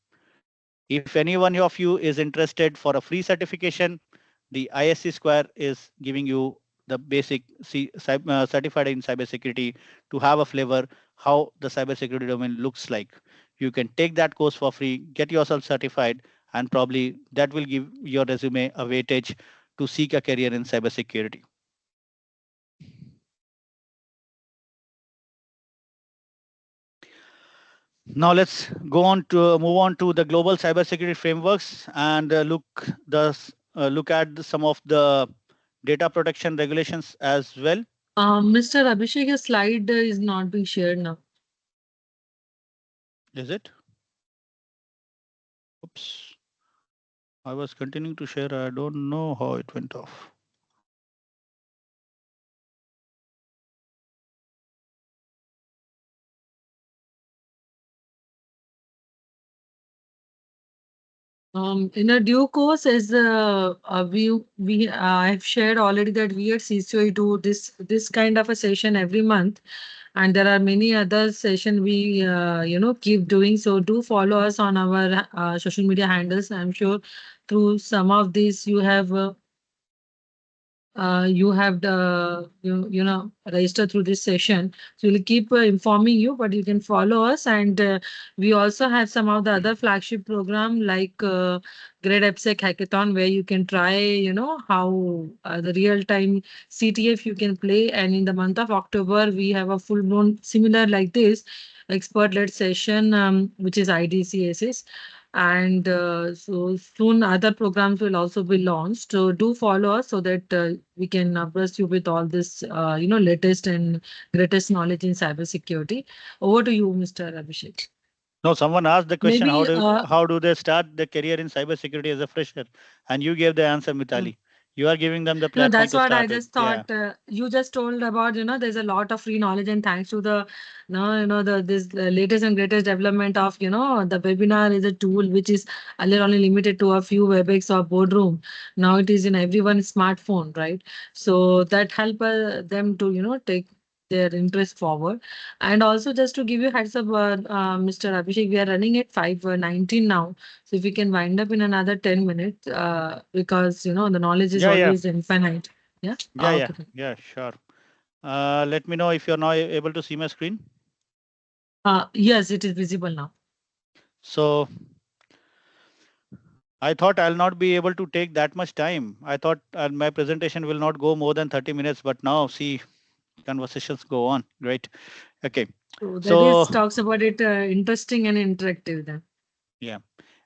If any one of you is interested for a free certification, the ISC Square is giving you the basic certified in cybersecurity to have a flavor how the cybersecurity domain looks like. You can take that course for free, get yourself certified, and probably that will give your resume a weightage to seek a career in cybersecurity. Now let's go on to move on to the global cybersecurity frameworks and look at some of the data protection regulations as well. Mr. Abhishek, your slide is not being shared now. Is it? Oops. I was continuing to share. I don't know how it went off. In a due course, as I've shared already that we at CCOE do this kind of a session every month, and there are many other session we keep doing. So do follow us on our social media handles. I'm sure through some of these you have the registered through this session, so we'll keep informing you, but you can follow us. And we also have some of the other flagship program like Great EPSEC Hackathon, where you can try how the real time CTF you can play. And in the month of October we have a full blown similar like this expert led session, which is IDCSS. And so soon other programs will also be launched. So do follow us so that we can abreast you with all this latest and greatest knowledge in cybersecurity. Over to you, Mr. Abhishek. No, someone asked the question, Maybe how do they start their career in cybersecurity as a fresher? And you gave the answer, Mitali. You are giving them the no, platform that's to what I start it. just Yeah. thought. You just told about, there's a lot of free knowledge, and thanks to the, the latest and greatest development of, the webinar is a tool which is earlier only limited to a few WebEx or boardroom. Now it is in everyone's smartphone, right? So that help them to, take their interest forward. And also just to give you heads up, Mr. Abhishek, we are running at 5:19 now. So if we can wind up in another 10 minutes, because the knowledge is Yeah. always infinite. Yeah. Okay. Yeah, sure. Let me know if you're now able to see my screen. Yes, it is visible now. So I thought I'll not be able to take that much time. I thought my presentation will not go more than 30 minutes, but now see, conversations go on. Great. Okay. So that So is talks about it interesting and interactive then. yeah.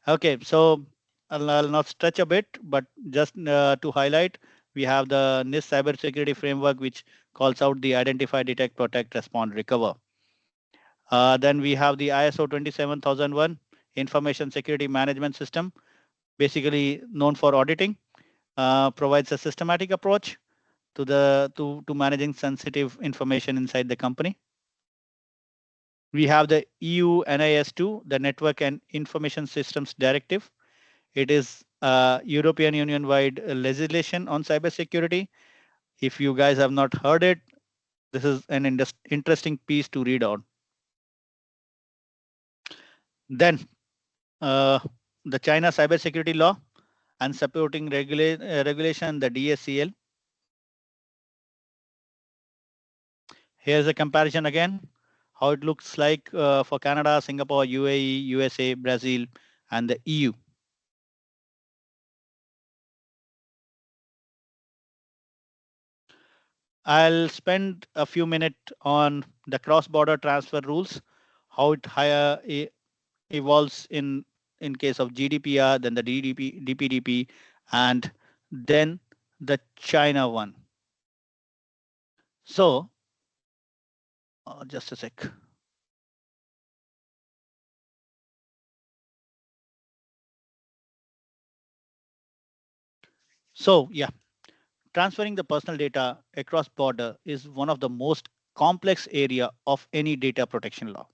Okay. So I'll not stretch a bit, but just to highlight, we have the NIST cybersecurity framework, which calls out the identify, detect, protect, respond, recover. Then we have the ISO 27001 information security management system, basically known for auditing. provides a systematic approach to managing sensitive information inside the company. We have the EU NIS2, the Network and Information Systems Directive. It is European Union-wide legislation on cybersecurity. If you guys have not heard it, this is an interesting piece to read on. Then uh, the China cybersecurity law and supporting regulation, the DSCL. Here's a comparison again, how it looks like for Canada, Singapore, UAE, USA, Brazil, and the EU. I'll spend a few minutes on the cross-border transfer rules, how it evolves in case of GDPR, then the DPDP, and then the China one. So, just a sec. So, yeah, transferring the personal data across border is one of the most complex area of any data protection law.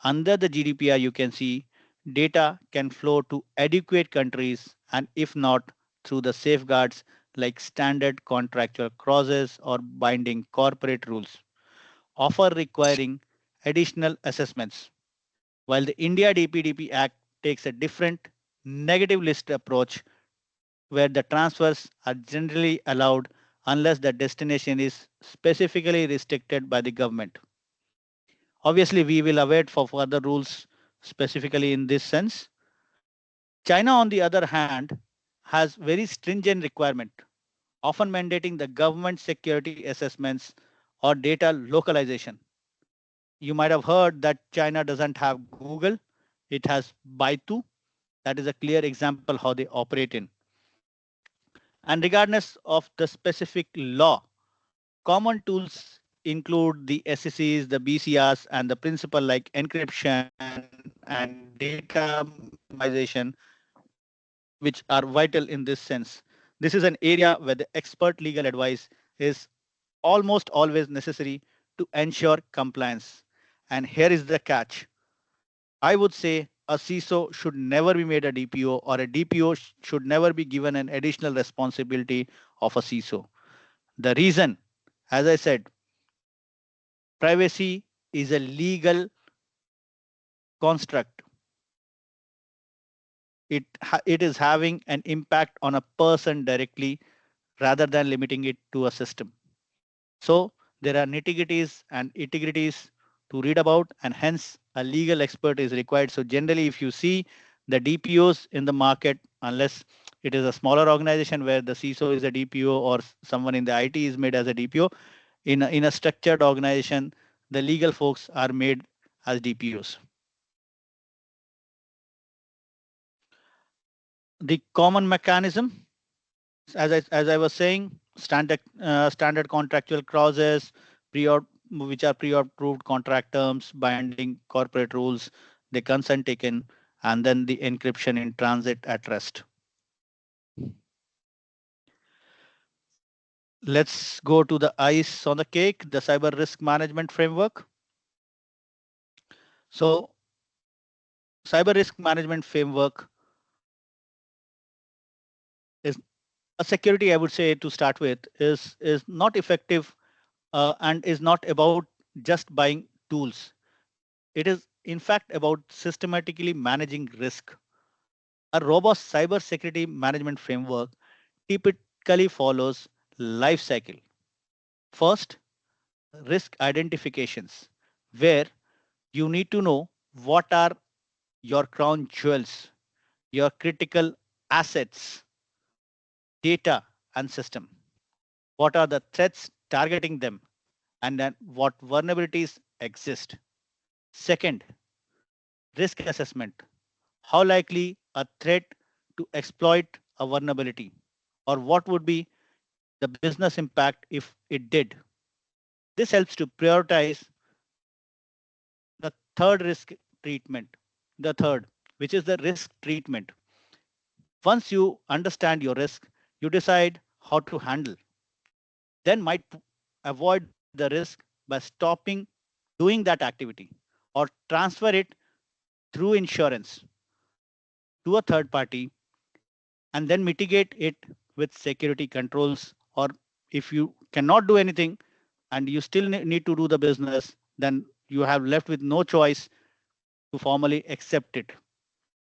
Under the GDPR, you can see data can flow to adequate countries, and if not, through the safeguards like standard contractual clauses or binding corporate rules, often requiring additional assessments. While the India DPDP Act takes a different negative list approach where the transfers are generally allowed unless the destination is specifically restricted by the government. Obviously, we will await for further rules specifically in this sense. China, on the other hand, has very stringent requirement, often mandating the government security assessments or data localization. You might have heard that China doesn't have Google, it has Baidu. That is a clear example how they operate in. And regardless of the specific law, common tools include the SECs, the BCRs, and the principle like encryption and data minimization, which are vital in this sense. This is an area where the expert legal advice is almost always necessary to ensure compliance. And here is the catch. I would say a CISO should never be made a DPO, or a DPO should never be given an additional responsibility of a CISO. The reason, as I said, privacy is a legal construct. It is having an impact on a person directly rather than limiting it to a system. So there are nitty-gritties and integrities to read about, and hence a legal expert is required. So generally, if you see the DPOs in the market, unless it is a smaller organization where the CISO is a DPO or someone in the IT is made as a DPO, in a structured organization, the legal folks are made as DPOs. The common mechanism, as I was saying, standard contractual clauses, which are pre-approved contract terms, binding corporate rules, the consent taken, and then the encryption in transit at rest. Let's go to the ice on the cake, the cyber risk management framework. So, cyber risk management framework is a security, I would say, to start with, is not effective and is not about just buying tools. It is, in fact, about systematically managing risk. A robust cybersecurity management framework typically follows life cycle. First, risk identifications, where you need to know what are your crown jewels, your critical assets, data, and system. What are the threats targeting them, and then what vulnerabilities exist. Second, risk assessment. How likely a threat to exploit a vulnerability, or what would be the business impact if it did. This helps to prioritize the third risk treatment, the third, which is the risk treatment. Once you understand your risk, you decide how to handle, then might avoid the risk by stopping doing that activity or transfer it through insurance to a third party and then mitigate it with security controls. Or if you cannot do anything and you still need to do the business, then you have left with no choice to formally accept it.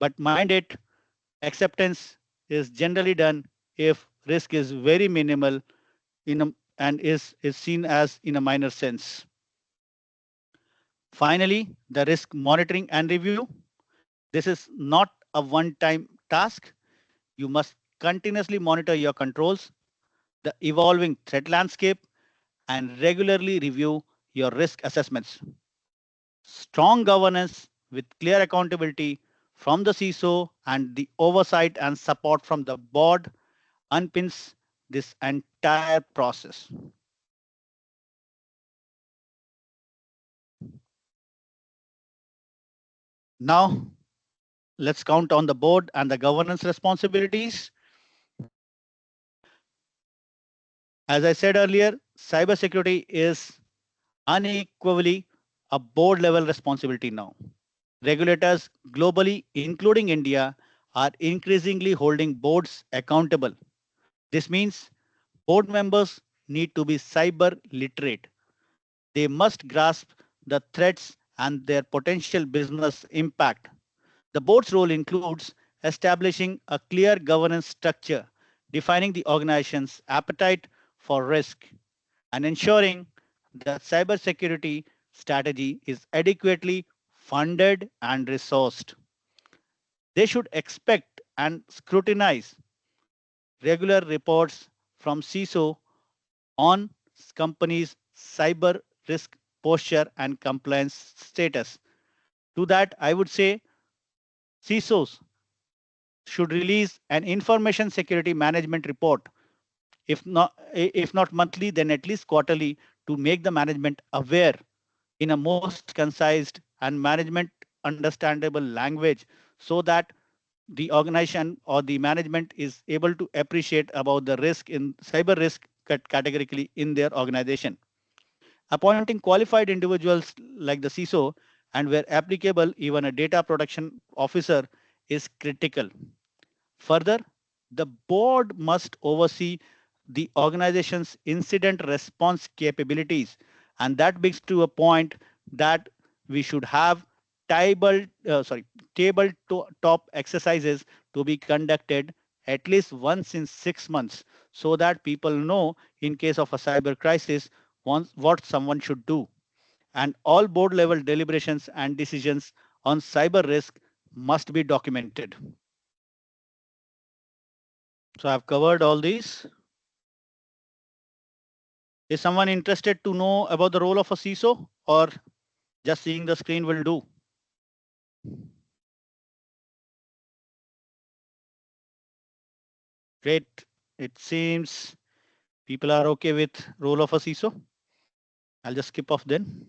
But mind it, acceptance is generally done if risk is very minimal and is seen as in a minor sense. Finally, the risk monitoring and review. This is not a one-time task. You must continuously monitor your controls, the evolving threat landscape, and regularly review your risk assessments. Strong governance with clear accountability from the CISO and the oversight and support from the board unpins this entire process. Now, let's count on the board and the governance responsibilities. As I said earlier, cybersecurity is unequivocally a board level responsibility now. Regulators globally, including India, are increasingly holding boards accountable. This means board members need to be cyber literate. They must grasp the threats and their potential business impact. The board's role includes establishing a clear governance structure, defining the organization's appetite for risk, and ensuring that cybersecurity strategy is adequately funded and resourced. They should expect and scrutinize regular reports from CISO on companies' cyber risk posture and compliance status. To that, I would say CISOs should release an information security management report, if not monthly, then at least quarterly, to make the management aware in a most concise and management understandable language, so that the organization or the management is able to appreciate about the risk in cyber risk categorically in their organization. Appointing qualified individuals like the CISO and where applicable even a data protection officer is critical. Further, the board must oversee the organization's incident response capabilities. And that brings to a point that we should have table, sorry, tabletop exercises to be conducted at least once in 6 months, so that people know in case of a cyber crisis what someone should do. And all board level deliberations and decisions on cyber risk must be documented. So I've covered all these. Is someone interested to know about the role of a CISO, or just seeing the screen will do? Great. It seems people are okay with role of a CISO. I'll just skip off then.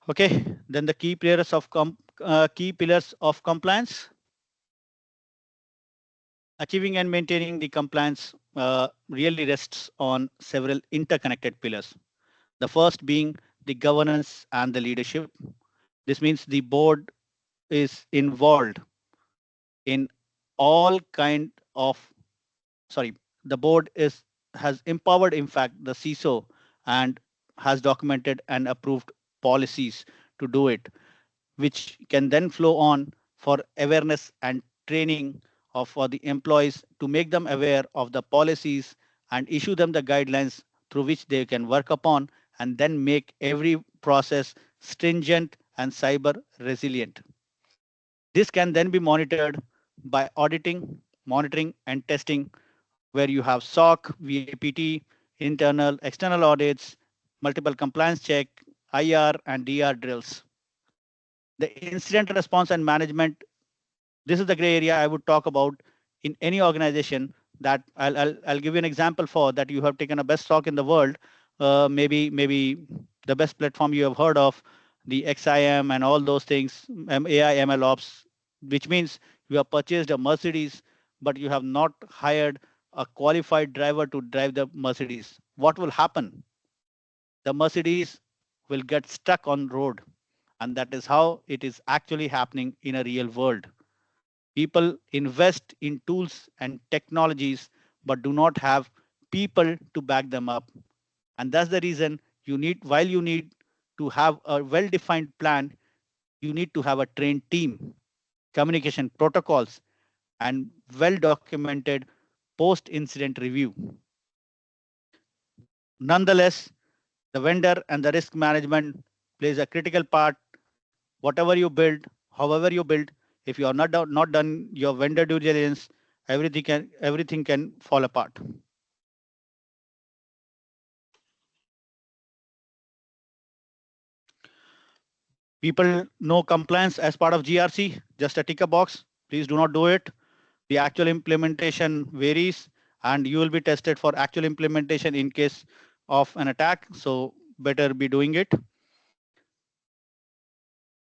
Okay, then the key pillars of compliance. Achieving and maintaining the compliance really rests on several interconnected pillars. The first being the governance and the leadership. This means the board is involved in all kind of, sorry, the board is has empowered in fact the CISO and has documented and approved policies to do it, which can then flow on for awareness and training of for the employees to make them aware of the policies and issue them the guidelines through which they can work upon, and then make every process stringent and cyber resilient. This can then be monitored by auditing, monitoring, and testing, where you have SOC, VAPT, internal, external audits, multiple compliance check, IR, and DR drills. The incident response and management, this is the gray area I would talk about in any organization. That I'll give you an example for that. You have taken a best stock in the world, maybe the best platform you have heard of, the XIM and all those things, AI ML ops, which means you have purchased a Mercedes but you have not hired a qualified driver to drive the Mercedes. What will happen? The Mercedes will get stuck on road, and that is how it is actually happening in a real world. People invest in tools and technologies but do not have people to back them up. And that's the reason while you need to have a well defined plan, you need to have a trained team, communication protocols, and well documented post incident review. Nonetheless, the vendor and the risk management plays a critical part. Whatever you build, however you build, if you are not done your vendor due diligence, everything can fall apart. People know compliance as part of GRC, just a ticker box. Please do not do it. The actual implementation varies, and you will be tested for actual implementation in case of an attack. So better be doing it.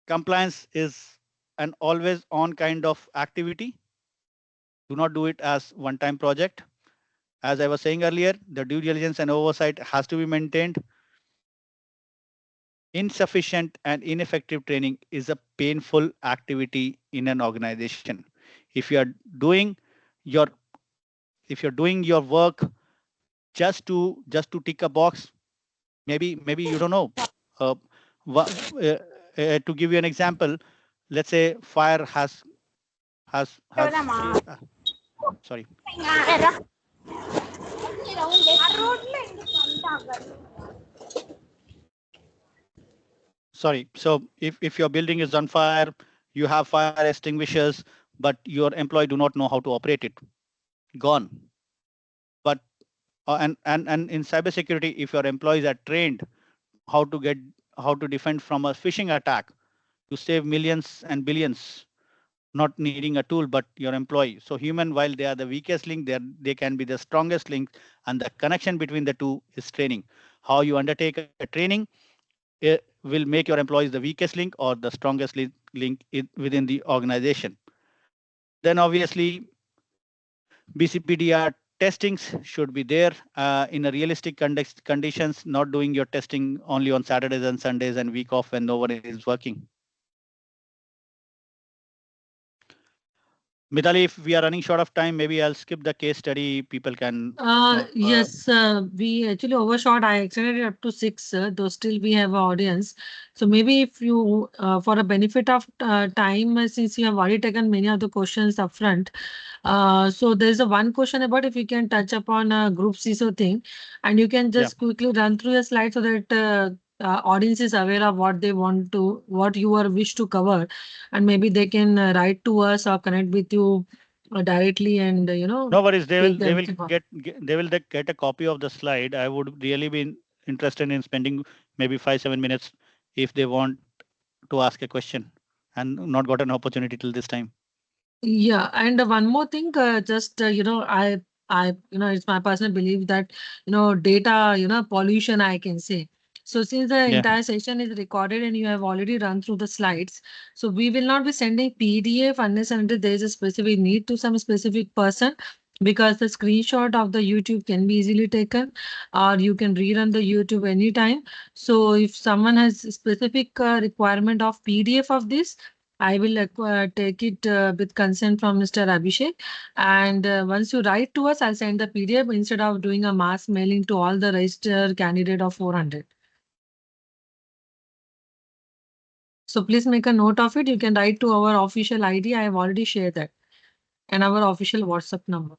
Compliance is an always on kind of activity. Do not do it as one-time project. As I was saying earlier, the due diligence and oversight has to be maintained. Insufficient and ineffective training is a painful activity in an organization. If you are doing your if you're doing your work just to tick a box, maybe you don't know. Uh, to give you an example, let's say fire has sorry. Sorry. So if your building is on fire, you have fire extinguishers, but your employee do not know how to operate it. Gone. But and in cybersecurity, if your employees are trained how to get how to defend from a phishing attack, you save millions and billions, not needing a tool but your employee. So human, while they are the weakest link, they can be the strongest link, and the connection between the two is training. How you undertake a training, it will make your employees the weakest link or the strongest link within the organization. Then obviously BCPDR testings should be there in a realistic conditions, not doing your testing only on Saturdays and Sundays and week off when no one is working. Mitali, if we are running short of time, maybe I'll skip the case study. People can. Yes, we actually overshot. I extended it up to 6, though still we have an audience. So maybe if you, for a benefit of time, since you have already taken many of the questions upfront, so there's a one question about if you can touch upon a group CISO thing, and you can just quickly run through your slide so that audience is aware of what they want to, what you are wish to cover, and maybe they can write to us or connect with you directly, and No worries. They will take they will them. get a copy of the slide. I would really be interested in spending maybe 5-7 minutes if they want to ask a question and not got an opportunity till this time. Yeah, and one more thing, just it's my personal belief that data, pollution, I can say. So since the Yeah. entire session is recorded and you have already run through the slides, so we will not be sending PDF unless and until there is a specific need to some specific person, because the screenshot of the YouTube can be easily taken, or you can rerun the YouTube anytime. So if someone has specific requirement of PDF of this, I will take it with consent from Mr. Abhishek. And once you write to us, I'll send the PDF instead of doing a mass mailing to all the registered candidate of 400. So please make a note of it. You can write to our official ID. I have already shared that. And our official WhatsApp number.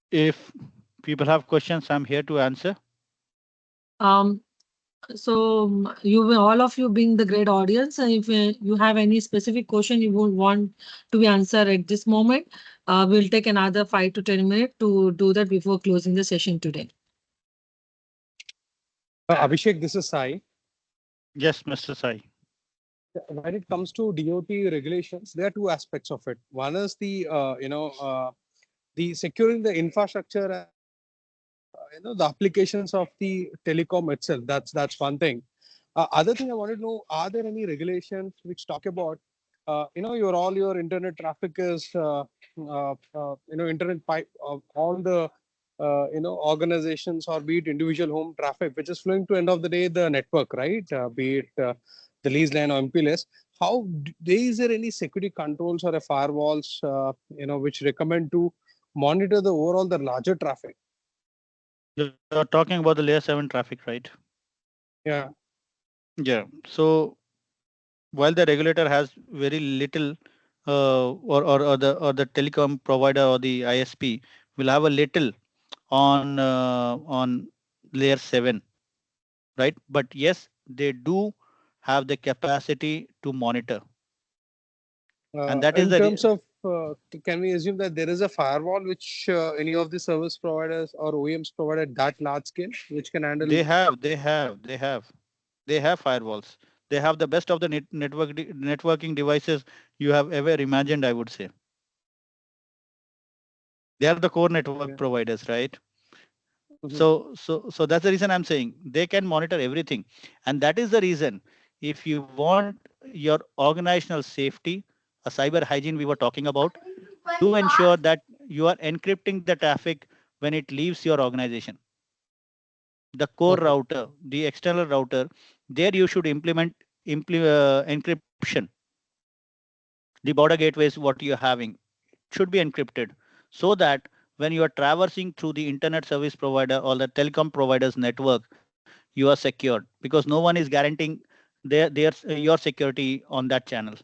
If people have questions, I'm here to answer. Um, So all of you being the great audience, if you have any specific question you would want to be answered at this moment, we'll take another 5 to 10 minutes to do that before closing the session today. Abhishek, this is Sai. Yes, Mr. Sai. When it comes to DOT regulations, there are two aspects of it. One is the securing the infrastructure, the applications of the telecom itself. That's one thing. Other thing I wanted to know, are there any regulations which talk about, your internet traffic is, internet pipe of all the, organizations or be it individual home traffic, which is flowing to end of the day the network, right? Be it the lease line or MPLS. Is there any security controls or a firewalls, which recommend to monitor the overall the larger traffic? You're talking about the layer 7 traffic, right? Yeah. Yeah. So while the regulator has very little, or the telecom provider or the ISP will have a little on layer 7, right? But yes, they do have the capacity to monitor, and that is In the terms of, can we assume that there is a firewall which any of the service providers or OEMs provide at that large scale, which can handle? they have firewalls. They have the best of the networking devices you have ever imagined, I would say. They are the core network Okay. providers, right? Mhm. So that's the reason I'm saying they can monitor everything, and that is the reason, if you want your organizational safety, a cyber hygiene we were talking about, do ensure that you are encrypting the traffic when it leaves your organization. The core Okay. router, the external router, there you should implement encryption. The border gateways what you're having should be encrypted, so that when you are traversing through the internet service provider or the telecom provider's network, you are secured, because no one is guaranteeing your security on that channel.